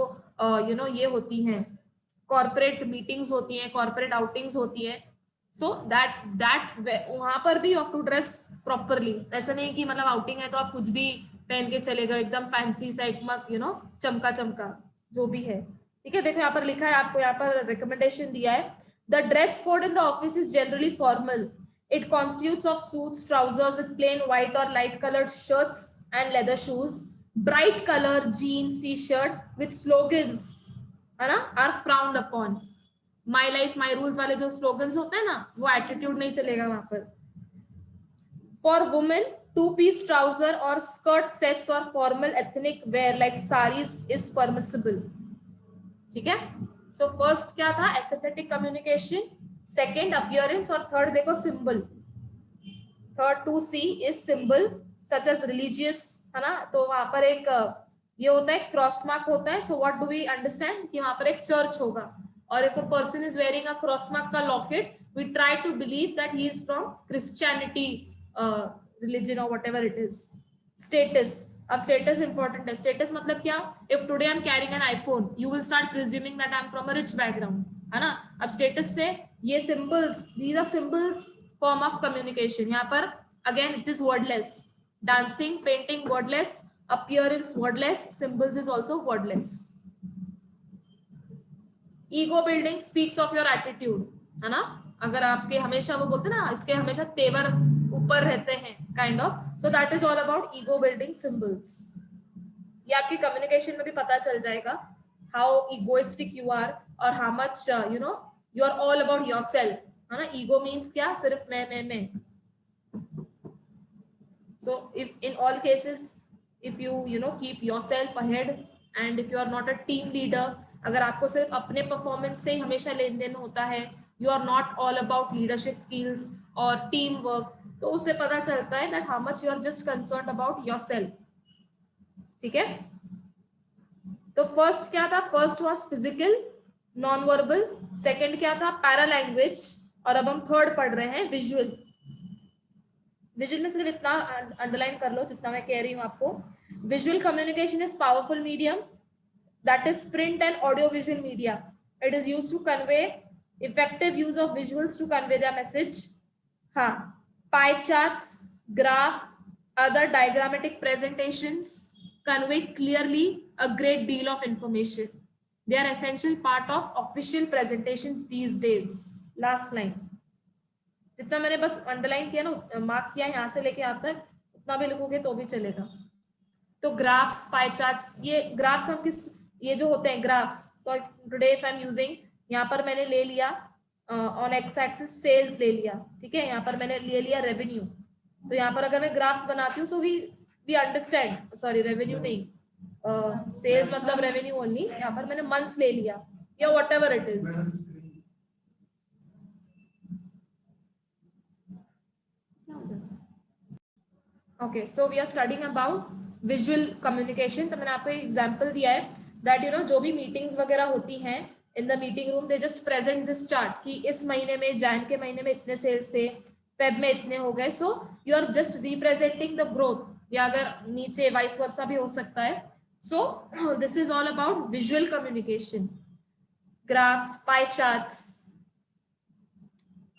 Speaker 1: ये होती हैं कॉर्पोरेट मीटिंग्स होती हैं, कॉर्पोरेट आउटिंग्स होती है, सो दैट वहां पर भी you have to dress properly. ऐसा नहीं कि मतलब आउटिंग है तो आप कुछ भी पहन के चले गए एकदम फैंसी सा, एक चमका चमका जो भी है. ठीक है, देखो यहाँ पर लिखा है, आपको यहाँ पर रिकमेंडेशन दिया है. The dress code in the office is generally formal. It constitutes of suits, trousers with plain white or light colored shirts and leather shoes. Bright color jeans, t-shirt with slogans, है ना, are frowned upon. My life, my rules वाले जो slogans होते हैं ना, वो attitude नहीं चलेगा वहां पर. For women, two-piece trouser or skirt sets or formal ethnic wear like saris is permissible. ठीक है. So first क्या था? Aesthetic communication. Second appearance. और third देखो symbol. Third 2C is symbol such as religious, है ना, तो वहां पर एक ये होता है क्रॉस मार्क होता है. So what do we understand कि वहां पर एक चर्च होगा, और if a person is wearing a cross mark का locket, we try to believe that he is from Christianity religion or whatever it is. Status. अब स्टेटस इंपॉर्टेंट है. स्टेटस मतलब क्या? If today I am carrying an iPhone, you will start presuming that I am from a rich background, है ना. अब स्टेटस से ये symbols, these are symbols form of communication. यहाँ पर again it is wordless. Dancing, painting wordless, appearance wordless, symbols is also wordless. Ego building speaks of your attitude, है ना. अगर आपके हमेशा वो बोलते ना, इसके हमेशा तेवर ऊपर रहते हैं kind of, so that is all about ego building symbols. ये आपकी कम्युनिकेशन में भी पता चल जाएगा हाउ इगोइस्टिक यू आर और how much you are all about yourself, है ना. ईगो मीन्स क्या? सिर्फ मैं. So if in all cases if you keep yourself ahead and if you are not a team leader, अगर आपको सिर्फ अपने परफॉर्मेंस से ही हमेशा लेन देन होता है, you are not all about leadership skills or teamwork, तो उससे पता चलता है that how much you are just concerned about yourself. ठीक है. तो फर्स्ट क्या था? First was physical, non verbal. Second क्या था? Para language. और अब हम थर्ड पढ़ रहे हैं, विजुअल. विजुअल में सिर्फ इतना अंडरलाइन कर लो जितना मैं कह रही हूँ आपको. Visual communication is powerful medium that is print and audio visual media. It is used to convey effective use of visuals to convey their message. हाँ, pie charts, graph, other diagrammatic presentations convey clearly a great deal of information. They are essential part of official presentations these days. Last line. जितना मैंने बस अंडरलाइन किया ना, मार्क किया यहाँ से लेके यहाँ तक, उतना भी लिखोगे तो भी चलेगा. तो ग्राफ्स, पाई चार्ट्स, ये ग्राफ्स हम किस, ये जो होते हैं ग्राफ्स, तो today if I am using, यहाँ पर मैंने ले लिया ऑन एक्स एक्सिस सेल्स ले लिया, ठीक है, यहाँ पर मैंने ले लिया रेवेन्यू. तो यहाँ पर अगर मैं ग्राफ्स बनाती हूँ so we understand, sorry revenue नहीं, सेल्स मतलब रेवेन्यू ओनली, यहाँ पर मैंने मंथ्स ले लिया या whatever it is. Okay, so we are studying about visual communication. तो मैंने आपको एक एग्जांपल दिया है दैट यू नो जो भी मीटिंग्स वगैरह होती हैं in the meeting room, they just present this chart कि इस महीने में, जैन के महीने में इतने सेल्स थे, फेब में इतने हो गए. So you are just representing the growth, या अगर नीचे वाइस वर्सा भी हो सकता है. So this is all about visual communication. Graphs, pie charts,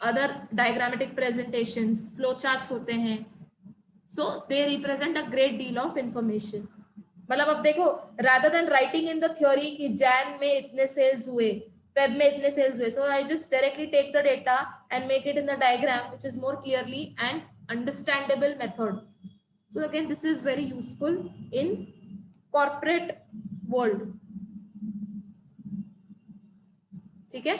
Speaker 1: other diagrammatic presentations, flow charts होते हैं. So they represent a great deal of information. मतलब अब देखो, rather than writing in the theory कि जैन में इतने सेल्स हुए, फेब में इतने सेल्स हुए, so I just directly take the data and make it in the diagram, which is more clearly and understandable method. So again, this is very useful in corporate world. ठीक है?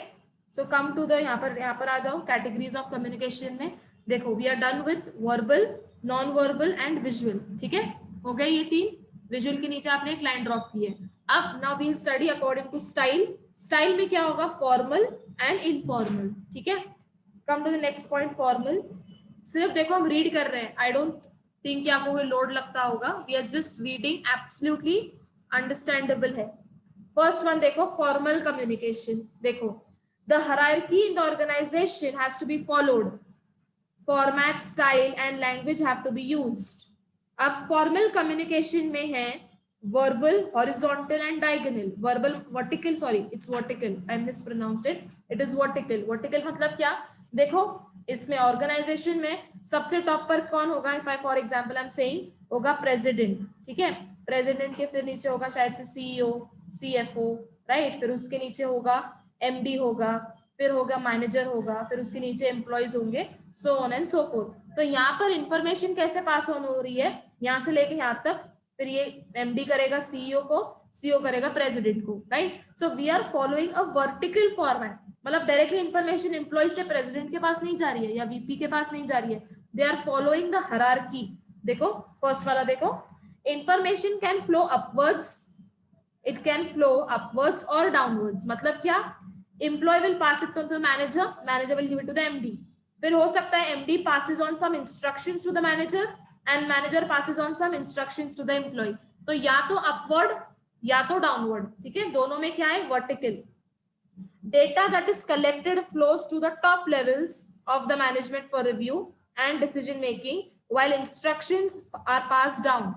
Speaker 1: So come to the यहाँ पर आ जाओ categories of communication में. देखो, we are done with verbal, non verbal and visual. ठीक है, हो गए ये तीन. विजुअल के नीचे आपने एक लाइन ड्रॉप की है. अब now we will study according to style. Style में क्या होगा? Formal and informal. ठीक है, come to the next point, formal. सिर्फ देखो हम रीड कर रहे हैं, आई डोंट थिंक कि आपको लोड लगता होगा. We are just reading, absolutely understandable है. फर्स्ट वन देखो, फॉर्मल कम्युनिकेशन. देखो, the hierarchy in the organisation has to be followed. Format, style and language have to be used. अब formal communication में है verbal, horizontal and diagonal. Verbal, vertical, sorry, it's vertical. I mispronounced it. It is vertical. Vertical मतलब क्या? देखो, इसमें organization में सबसे टॉप पर कौन होगा? If I, for example, I'm saying होगा president. ठीक है, president के फिर नीचे होगा शायद से CEO, CFO, right? फिर उसके नीचे होगा MD होगा, फिर होगा मैनेजर होगा, फिर उसके नीचे एम्प्लॉयज होंगे, सो ऑन एंड सो फोर्थ. तो यहाँ पर इंफॉर्मेशन कैसे पास ऑन हो रही है, यहाँ से लेके यहाँ तक. फिर ये एमडी करेगा सीईओ को, सीईओ करेगा प्रेसिडेंट को, right. So we are following a vertical format. मतलब डायरेक्टली इंफॉर्मेशन एम्प्लॉय से प्रेसिडेंट के पास नहीं जा रही है या वीपी के पास नहीं जा रही है. They are following the hierarchy. देखो फर्स्ट वाला देखो, information can flow upwards, it can flow upwards और डाउनवर्ड्स. मतलब क्या? Employee will pass it to the manager, manager will give it to the MD. फिर हो सकता है MD passes on some instructions to the manager and manager passes on some instructions to the employee. तो या तो upward या तो downward. ठीक है, दोनों में क्या है? Vertical. Data that is collected flows to the top levels of the management for review and decision making, while instructions are passed down.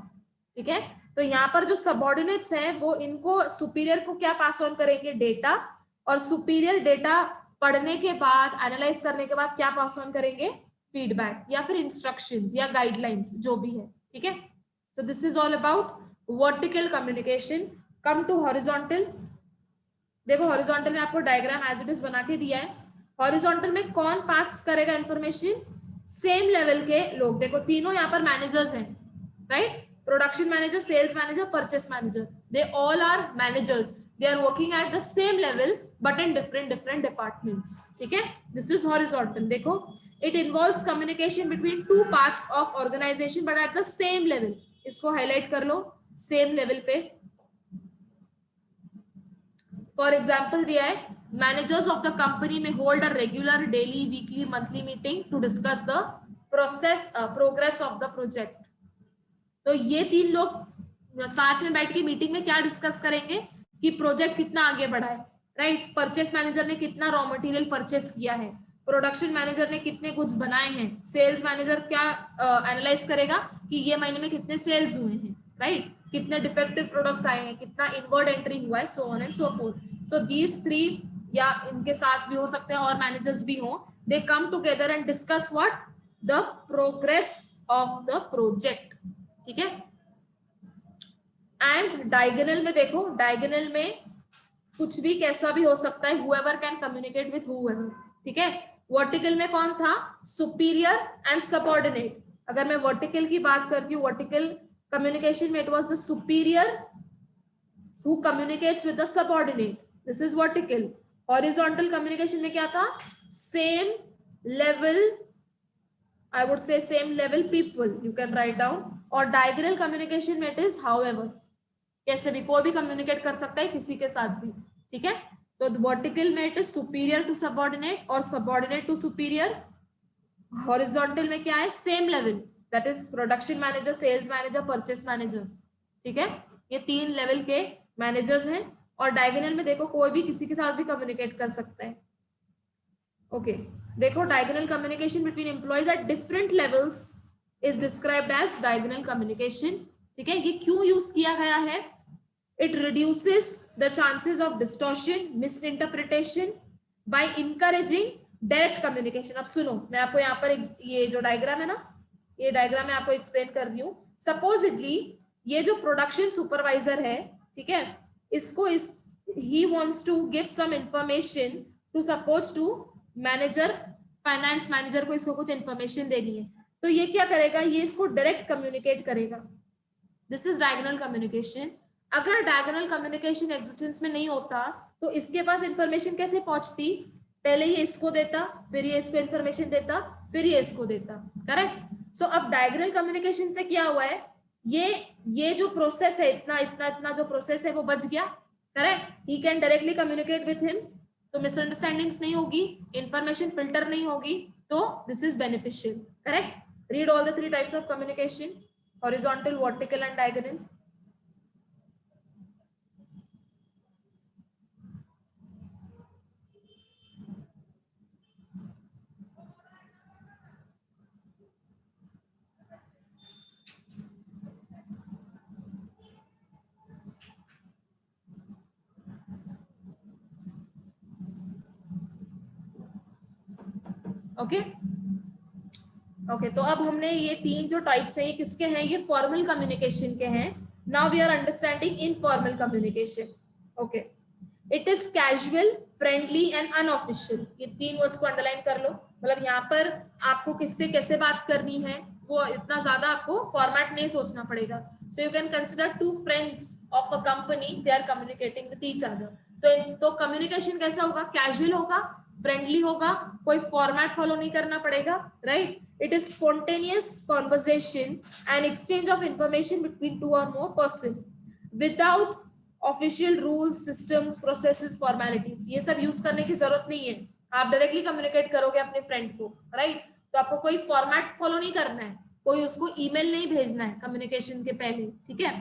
Speaker 1: ठीक है, तो यहाँ पर जो subordinates हैं वो इनको superior को क्या pass on करेंगे? Data. और सुपीरियर डेटा पढ़ने के बाद, एनालाइज करने के बाद क्या पास ऑन करेंगे? फीडबैक या फिर इंस्ट्रक्शंस या गाइडलाइंस, जो भी है. ठीक है, so this is all about vertical communication. Come to horizontal. देखो हॉरिजॉन्टल में आपको डायग्राम एज इट इज बना के दिया है. हॉरिजॉन्टल में कौन पास करेगा इंफॉर्मेशन? सेम लेवल के लोग. देखो तीनों यहाँ पर मैनेजर्स हैं, right. Production manager, sales manager, purchase manager, they all are managers. They are working at the same level but in different departments. ठीक है, this is horizontal. देखो, it involves communication between two parts of organization but at the same level. इसको highlight कर लो, same level पे. For example दिया है, managers of the company may hold a regular daily, weekly, monthly meeting to discuss the progress of the project. तो ये तीन लोग साथ में बैठ के मीटिंग में क्या डिस्कस करेंगे कि प्रोजेक्ट कितना आगे बढ़ा है, राइट. परचेस मैनेजर ने कितना रॉ मटेरियल परचेस किया है, प्रोडक्शन मैनेजर ने कितने गुड्स बनाए हैं, सेल्स मैनेजर क्या एनालाइज करेगा कि ये महीने में कितने सेल्स हुए हैं, राइट, कितने डिफेक्टिव प्रोडक्ट्स आए हैं, कितना इनवर्ड एंट्री हुआ है, सो on and so fourth. So these three, या इनके साथ भी हो सकते हैं और मैनेजर्स भी हो, they come together and discuss what, the progress of the project, ठीक है। एंड डायगोनल में देखो, डायगोनल में कुछ भी कैसा भी हो सकता है, whoever can communicate with whoever, ठीक है। वर्टिकल में कौन था, सुपीरियर एंड सबऑर्डिनेट। अगर मैं वर्टिकल की बात करती हूँ, वर्टिकल कम्युनिकेशन में it was the superior who communicates with the subordinate, this is vertical। Horizontal communication में क्या था, same level, I would say same level people you can write down। और डायगोनल कम्युनिकेशन में इट इज हाउएवर, कैसे भी कोई भी कम्युनिकेट कर सकता है किसी के साथ भी, ठीक है। तो वर्टिकल में it is superior to subordinate और सबऑर्डिनेट टू सुपीरियर। हॉरिजॉन्टल में क्या है, same level, that is production manager, sales manager, purchase manager, ठीक है। ये तीन लेवल के मैनेजर्स हैं। और डायगोनल में देखो कोई भी किसी के साथ भी कम्युनिकेट कर सकता है, ओके। देखो diagonal communication between employees at different levels is described as diagonal communication, ठीक है। ये क्यों यूज किया गया है, it reduces the chances of distortion, misinterpretation by encouraging direct communication। अब सुनो, मैं आपको यहाँ पर ये जो डायग्राम है ना, ये डायग्राम मैं आपको एक्सप्लेन कर रही हूँ। सपोजिटली ये जो प्रोडक्शन सुपरवाइजर है, ठीक है, इसको he wants to give some information to suppose to manager, finance manager को इसको कुछ इंफॉर्मेशन देनी है, तो ये क्या करेगा, ये इसको डायरेक्ट कम्युनिकेट करेगा। This is diagonal communication. अगर डायगोनल कम्युनिकेशन एग्जिस्टेंस में नहीं होता तो इसके पास इंफॉर्मेशन कैसे पहुंचती, पहले ये इसको देता, फिर ये इसको इंफॉर्मेशन देता, फिर ये इसको देता, करेक्ट। सो अब डायगोनल कम्युनिकेशन से क्या हुआ है, ये जो प्रोसेस है, इतना इतना इतना जो प्रोसेस है वो बच गया, correct. He can directly communicate with him, तो मिसअंडरस्टैंडिंग्स नहीं होगी, इंफॉर्मेशन फिल्टर नहीं होगी, तो this is beneficial, correct. Read all the three types of communication, horizontal, vertical and diagonal। Okay okay, तो अब हमने ये तीन जो टाइप्स हैं, ये किसके हैं, ये फॉर्मल कम्युनिकेशन के हैं। Now we are understanding informal communication, okay. It is casual, friendly and unofficial. ये तीन वर्ड्स को अंडरलाइन कर लो, मतलब यहाँ पर आपको किससे कैसे बात करनी है वो इतना ज्यादा आपको फॉर्मेट नहीं सोचना पड़ेगा। So you can consider two friends of a company, they are communicating with each other. तो कम्युनिकेशन कैसा होगा, कैजुअल होगा, फ्रेंडली होगा, कोई फॉर्मेट फॉलो नहीं करना पड़ेगा, right. It is spontaneous conversation and exchange of information between two or more person without official rules, systems, processes, formalities। ये सब यूज करने की जरूरत नहीं है, आप डायरेक्टली कम्युनिकेट करोगे अपने फ्रेंड को, राइट। तो आपको कोई फॉर्मेट फॉलो नहीं करना है, कोई उसको ईमेल नहीं भेजना है कम्युनिकेशन के पहले, ठीक है।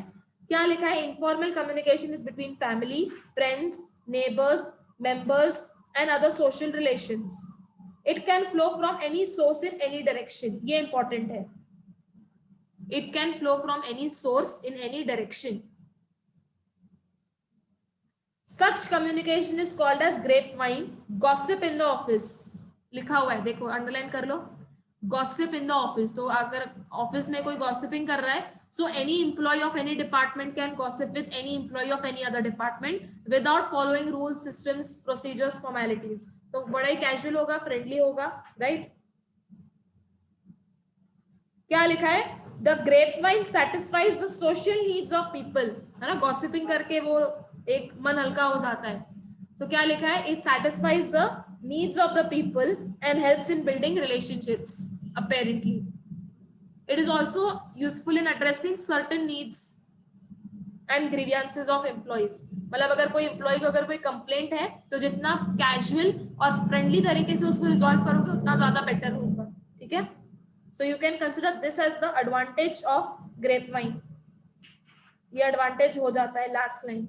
Speaker 1: क्या लिखा है, informal communication is between family, friends, neighbours, members and other social relations. It can flow from any source in any direction। ये इंपॉर्टेंट है, it can flow from any source in any direction। Such communication is called as grapevine। Gossip in the office लिखा हुआ है, देखो अंडरलाइन कर लो, gossip in the office। तो अगर ऑफिस में कोई गॉसिपिंग कर रहा है, so any employee of any department can gossip with any employee of any other department without following rules, systems, procedures, formalities। तो बड़ा ही कैजुअल होगा, फ्रेंडली होगा, राइट। क्या लिखा है, the grapevine satisfies the social needs of people, है ना, गॉसिपिंग करके वो एक मन हल्का हो जाता है। तो क्या लिखा है, it satisfies the needs of the people and helps in building relationships apparently। It is also useful in addressing certain needs and grievances of employees। मतलब अगर कोई एम्प्लॉय को अगर कोई कंप्लेंट है तो जितना कैजुअल और फ्रेंडली तरीके से उसको रिजॉल्व करोगे उतना ज्यादा बेटर होगा, ठीक है। So you can consider this as the advantage of grapevine. ये एडवांटेज हो जाता है लास्ट लाइन।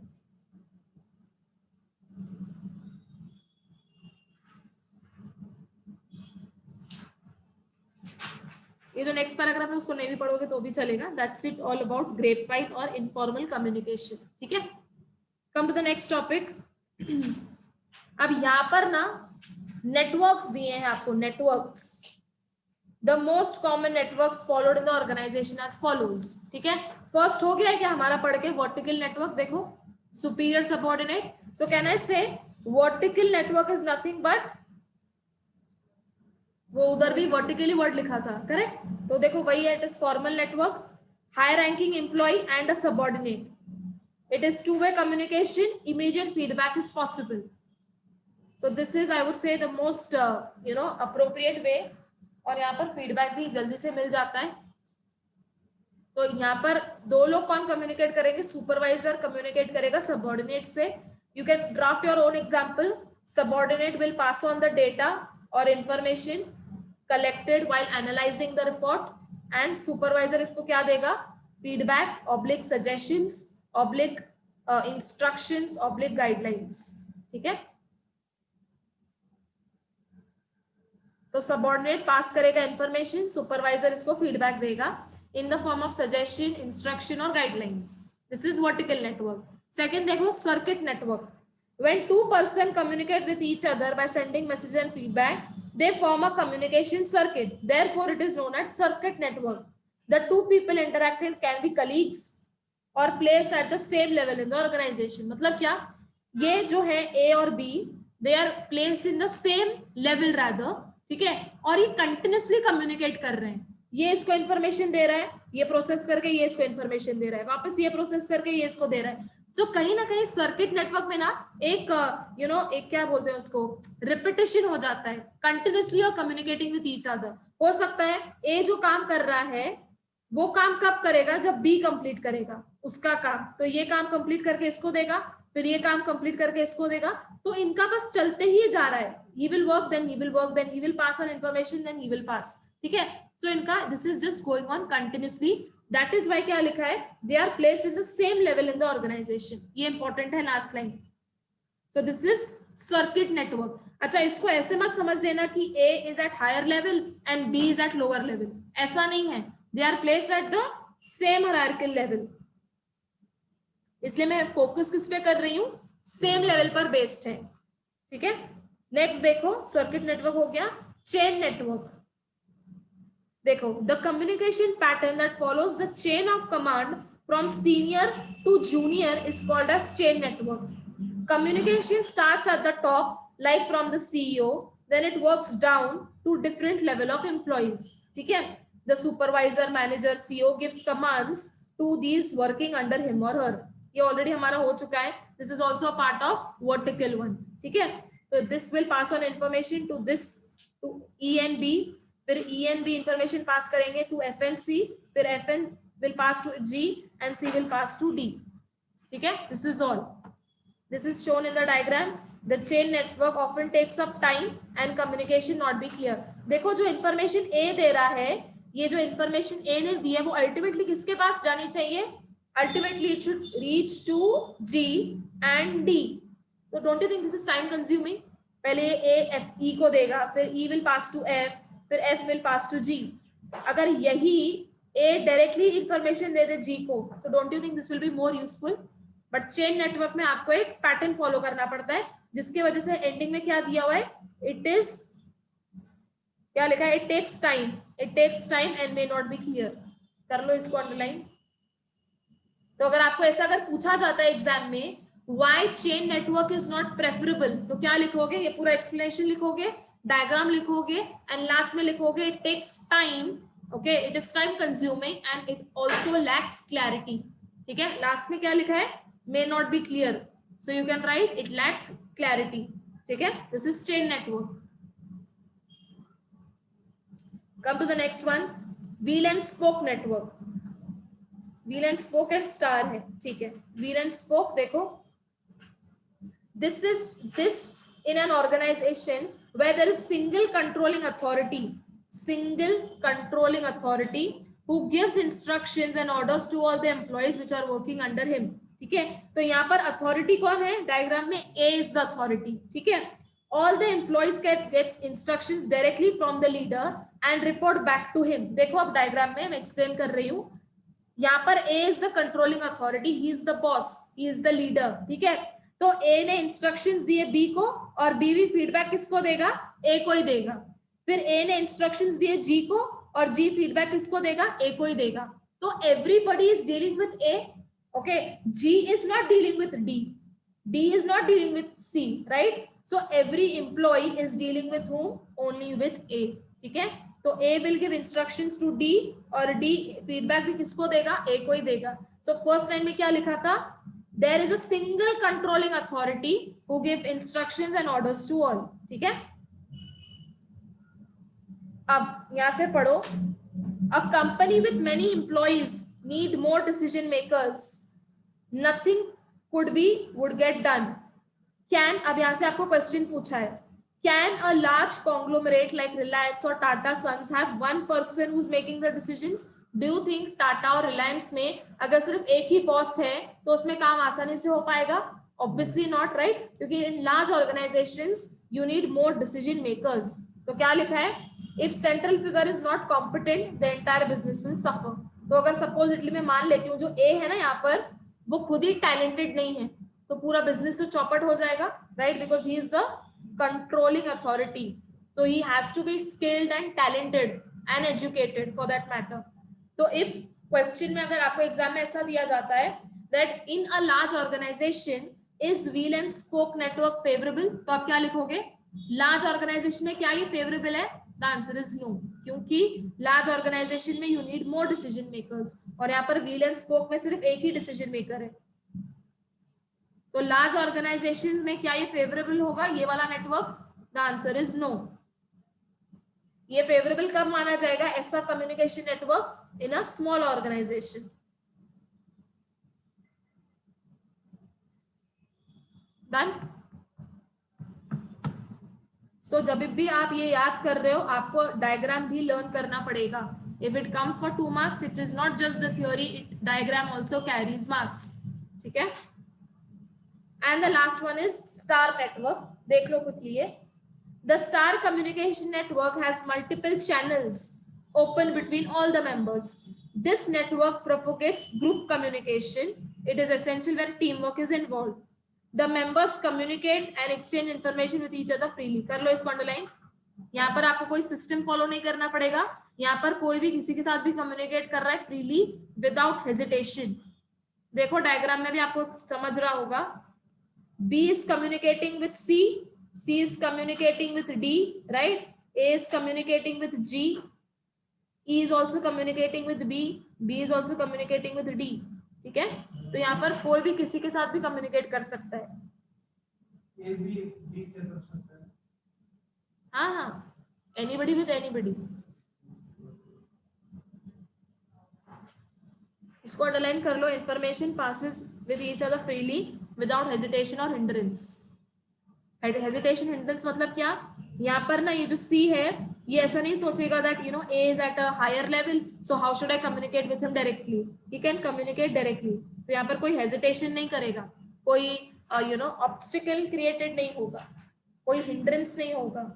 Speaker 1: ये जो नेक्स्ट पैराग्राफ है उसको नहीं भी पढ़ोगे तो भी चलेगा. That's it all about grapevine और इनफॉर्मल कम्युनिकेशन. ठीक है, come to the next topic. अब यहाँ पर ना नेटवर्क्स दिए हैं आपको. Networks, the most common networks followed in the organisation as follows. ठीक है, फर्स्ट हो गया है क्या हमारा पढ़ के? Vertical network. देखो, superior subordinate. So can I say vertical network is nothing but, वो उधर भी वर्टिकली वर्ड लिखा था, करेक्ट? तो देखो वही है. It is formal network, high ranking employ and a subordinate. It is two-way communication. Immediate feedback is possible. So this is, I would say, the most appropriate way. और यहाँ पर feedback भी जल्दी से मिल जाता है. तो यहाँ पर दो लोग कौन communicate करेंगे? Supervisor communicate करेगा subordinate से. You can draft your own example. Subordinate will pass on the data or information collected while analyzing the report, and supervisor इसको क्या देगा? Feedback, oblique suggestions, oblique instructions, oblique guidelines. ठीक है, तो सबऑर्डिनेट पास करेगा इंफॉर्मेशन, सुपरवाइजर इसको फीडबैक देगा in the form of suggestion, instruction और guidelines. This is vertical network. Second देखो, circuit network. When two person communicate with each other by sending message and feedback, they form a communication circuit. Therefore it is known as circuit network. The two people interacting can be colleagues or placed at the same level in the organization. मतलब क्या? ये जो है A और B, they are placed in the same level rather. ठीक है, और ये कंटिन्यूसली कम्युनिकेट कर रहे हैं. ये इसको इन्फॉर्मेशन दे रहा है, ये प्रोसेस करके ये इसको इन्फॉर्मेशन दे रहा है, वापस ये प्रोसेस करके ये इसको दे रहा है. तो कहीं ना कहीं सर्किट नेटवर्क में ना एक एक क्या बोलते हैं उसको, रिपीटेशन हो जाता है. कंटिन्यूसली और कम्युनिकेटिंग विद ईच अदर. हो सकता है ए जो काम कर रहा है वो काम कब करेगा? जब बी कंप्लीट करेगा उसका काम, तो ये काम कंप्लीट करके इसको देगा, फिर ये काम कंप्लीट करके इसको देगा. तो इनका बस चलते ही जा रहा है. he will work, then he will work, then he will pass on information, then he will pass. ठीक है, so इनका this is just going on continuously. That is why क्या लिखा है? They are placed in the same level in the organization. ये important है last line. So this is circuit network. अच्छा, इसको ऐसे मत समझ लेना कि A is at higher level and B is at lower level. ऐसा नहीं है. They are placed at the same hierarchical level. इसलिए मैं फोकस किस पे कर रही हूँ? सेम लेवल पर बेस्ड है. ठीक है, नेक्स्ट देखो, सर्किट नेटवर्क हो गया. Chain network. देखो, the communication pattern that follows the chain of command from senior to junior is called as chain network. Communication starts at the top like from the CEO, then it works down to different level of employees. ठीक है, the supervisor, manager, CEO gives commands to these working under him और हर. ये ऑलरेडी हमारा हो चुका है. This is also a part of vertical one. ठीक है, तो this will pass on information to this, to E and B, फिर E and B information pass करेंगे टू एफ एंड सी, फिर F and will pass to G and C will pass to D. ठीक है, this is all. This is shown in the diagram. The chain network often takes up time and communication not be clear. देखो, जो इंफॉर्मेशन ए दे रहा है, ये जो इंफॉर्मेशन ए ने दी है वो अल्टीमेटली किसके पास जानी चाहिए? Ultimately it should reach to G and D. So don't you think this is time consuming? पहले A F E को देगा, फिर E will pass to F, फिर F will pass to G. अगर यही A directly information they they G को, so don't you think this will be more useful? But chain network में आपको एक पैटर्न फॉलो करना पड़ता है, जिसकी वजह से एंडिंग में क्या दिया हुआ है? It is, क्या लिखा है? It takes time. It takes time and may not be clear. कर लो इसको अंडरलाइन. तो अगर आपको ऐसा अगर पूछा जाता है एग्जाम में, why chain network is not preferable, तो क्या लिखोगे? ये पूरा एक्सप्लेनेशन लिखोगे, डायग्राम लिखोगे एंड लास्ट में लिखोगे it takes time. Okay, it is time consuming and it also lacks clarity. ठीक है, लास्ट में क्या लिखा है? May not be clear, so you can write it lacks clarity. ठीक है, this is chain network. Come to the next one, wheel and spoke network. Wheel and spoke and star है. ठीक है, व्हील एंड स्पोक देखो, this in an organisation where there is single controlling authority who gives instructions and orders to all the employees which are working under him. ठीक है, तो यहाँ पर अथॉरिटी कौन है? डायग्राम में A इज द अथॉरिटी. ठीक है, All the employees gets instructions directly from the leader and report back to him. देखो अब डायग्राम में मैं एक्सप्लेन कर रही हूँ. यहाँ पर A is the controlling authority, he is the boss, he is the leader. ठीक है, तो A ने इंस्ट्रक्शंस दिए B को और B भी फीडबैक किसको देगा? A को ही देगा. फिर A ने इंस्ट्रक्शंस दिए G को और G फीडबैक किसको देगा? A को ही देगा. तो everybody is dealing with A. Okay, G is not dealing with D. D is not dealing with C, right? So every employee is dealing with whom? Only with A. ठीक है, तो A will give instructions to D और D feedback भी किसको देगा? A को ही देगा. So first line में क्या लिखा था? There is a single controlling authority who give instructions and orders to all. ठीक है, अब यहां से पढ़ो. A company with many employees need more decision makers. Nothing would get done. Can, अब यहां से आपको क्वेश्चन पूछा है, can a large conglomerate like Reliance or Tata Sons have one person who's making the decisions? Do you think Tata और Reliance में अगर सिर्फ एक ही बॉस है तो उसमें काम आसानी से हो पाएगा? Obviously not, right? क्योंकि in large organizations you need more decision makers. तो क्या लिखा है? If central figure is not competent, the entire business will suffer. तो अगर सपोजिटली मैं मान लेती हूँ जो A है ना यहाँ पर, वो खुद ही टैलेंटेड नहीं है, तो पूरा बिजनेस तो चौपट हो जाएगा, right? Because he is the controlling authority, so he has to be skilled and talented and educated for that matter. तो if question में अगर आपको एग्जाम में ऐसा दिया जाता है that in a large organization is wheel and spoke network favorable, तो आप क्या लिखोगे? large organization में क्या ये favorable है? The answer is no, क्योंकि large organization में you need more decision makers और यहाँ पर wheel and spoke में सिर्फ एक ही decision maker है. तो लार्ज ऑर्गेनाइजेशंस में क्या ये फेवरेबल होगा, ये वाला network? The answer is no. ये फेवरेबल कब माना जाएगा ऐसा communication network? In a small organisation. Done. So जब भी आप ये याद कर रहे हो आपको डायग्राम भी लर्न करना पड़ेगा. If it comes for 2 marks, it is not just the theory, it diagram also carries marks. ठीक है. And the last one is star network. देख लो quickly ये. The star communication network has multiple channels open between all the members. This network propagates group communication. It is essential when teamwork is involved. The members communicate and exchange information with each other freely. कर लो इसको अंडरलाइन. यहाँ पर आपको कोई सिस्टम फॉलो नहीं करना पड़ेगा. यहाँ पर कोई भी किसी के साथ भी कम्युनिकेट कर रहा है फ्रीली विदाउट हेजिटेशन. देखो डायग्राम में भी आपको समझ रहा होगा. B is communicating with C, C is communicating with D, right? A is communicating with G, E is also communicating with B, B is also communicating with D. ठीक है, तो यहाँ पर कोई भी किसी के साथ भी कम्युनिकेट कर सकता है. A भी B से कर सकता है. हाँ, anybody with anybody. इसको अंडरलाइन कर लो. Information passes with each other freely without hesitation or hindrance. Hesitation hindrance मतलब क्या? यहाँ पर ना ये जो C है ये ऐसा नहीं सोचेगा that A is at a higher level, so how should I communicate with him directly? He can communicate directly. तो यहाँ पर कोई hesitation नहीं करेगा, कोई obstacle created नहीं होगा, कोई hindrance नहीं होगा.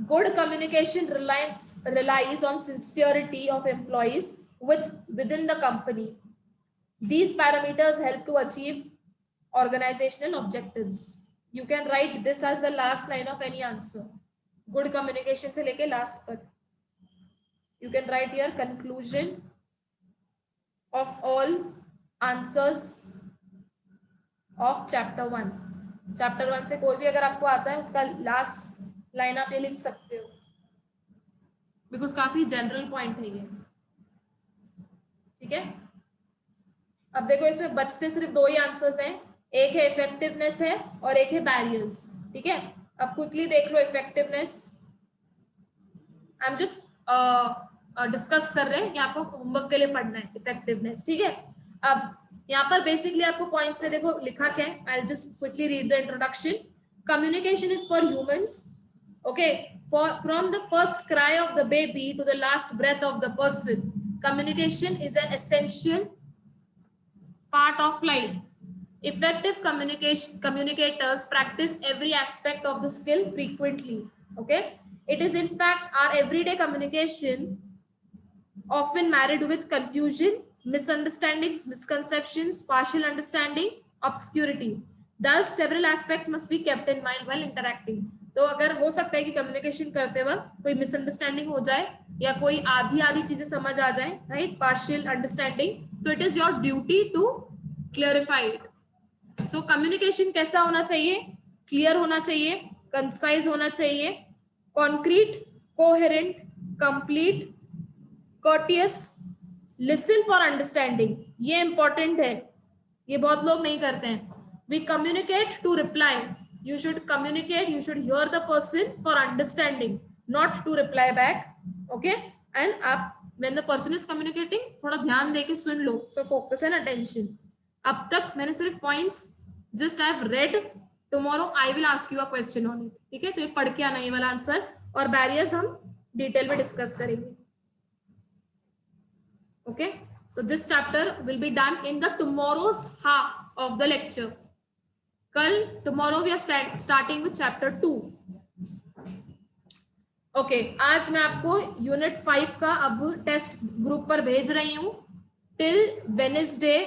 Speaker 1: Good communication relies on sincerity of employees within the company. These parameters help to achieve organizational objectives. You can write this as the last line of any answer. Good communication से लेके last तक. You can write here conclusion of all answers of chapter 1. Chapter 1 से कोई भी अगर आपको आता है उसका last line आप ये लिख सकते हो. Because काफी general point है ये. ठीक है. अब देखो इसमें बचते सिर्फ 2 ही आंसर्स हैं. एक है इफेक्टिवनेस है और एक है बैरियर्स. ठीक है, अब क्विकली देख लो effectiveness. I am just discuss कर रहे हैं कि आपको होमवर्क के लिए पढ़ना है इफेक्टिवनेस. ठीक है, अब यहाँ पर बेसिकली आपको पॉइंट्स में देखो लिखा क्या है. I will just quickly read the introduction. Communication is for humans. Okay, from the first cry of the baby to the last breath of the person, communication is an essential part of life. Effective communicators practice every aspect of the skill frequently. Okay, it is in fact our everyday communication often married with confusion, misunderstandings, misconceptions, partial understanding, obscurity. Thus several aspects must be kept in mind while interacting. तो अगर हो सकता है कि कम्युनिकेशन करते वक्त कोई मिसअंडरस्टैंडिंग हो जाए या कोई आधी आधी चीजें समझ आ जाए, राइट, पार्शियल अंडरस्टैंडिंग, तो it is your duty to clarify it. So communication कैसा होना चाहिए? क्लियर होना चाहिए, कंसाइज होना चाहिए, concrete, coherent, complete, courteous, listen for understanding. ये इंपॉर्टेंट है, ये बहुत लोग नहीं करते हैं. We communicate to reply. You should communicate, you should hear the person for understanding, not to reply back. Okay, and आप when the person is communicating थोड़ा ध्यान दे के सुन लो. So focus and attention. अब तक मैंने सिर्फ points just I have read. Tomorrow I will ask you a question on it. ठीक है, तो ये पढ़ के आना ये वाला आंसर, और बैरियर्स हम डिटेल में डिस्कस करेंगे. Okay, so this chapter will be done in the tomorrow's half of the lecture. Tomorrow we are starting with chapter 2. Okay, आज मैं आपको यूनिट 5 का अब टेस्ट ग्रुप पर भेज रही हूँ. Till Wednesday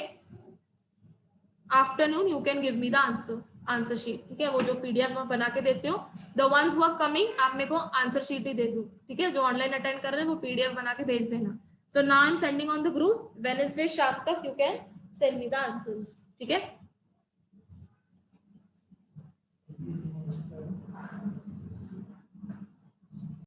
Speaker 1: afternoon you can give me the answer sheet. ठीक है, वो जो PDF में बना के देते हो, the ones who are coming, आप मेरे को आंसर शीट ही दे दो. ठीक है, जो ऑनलाइन अटेंड कर रहे हैं वो PDF बना के भेज देना. So now I'm sending on the group. Wednesday शाम तक you can send me the answers. ठीक है.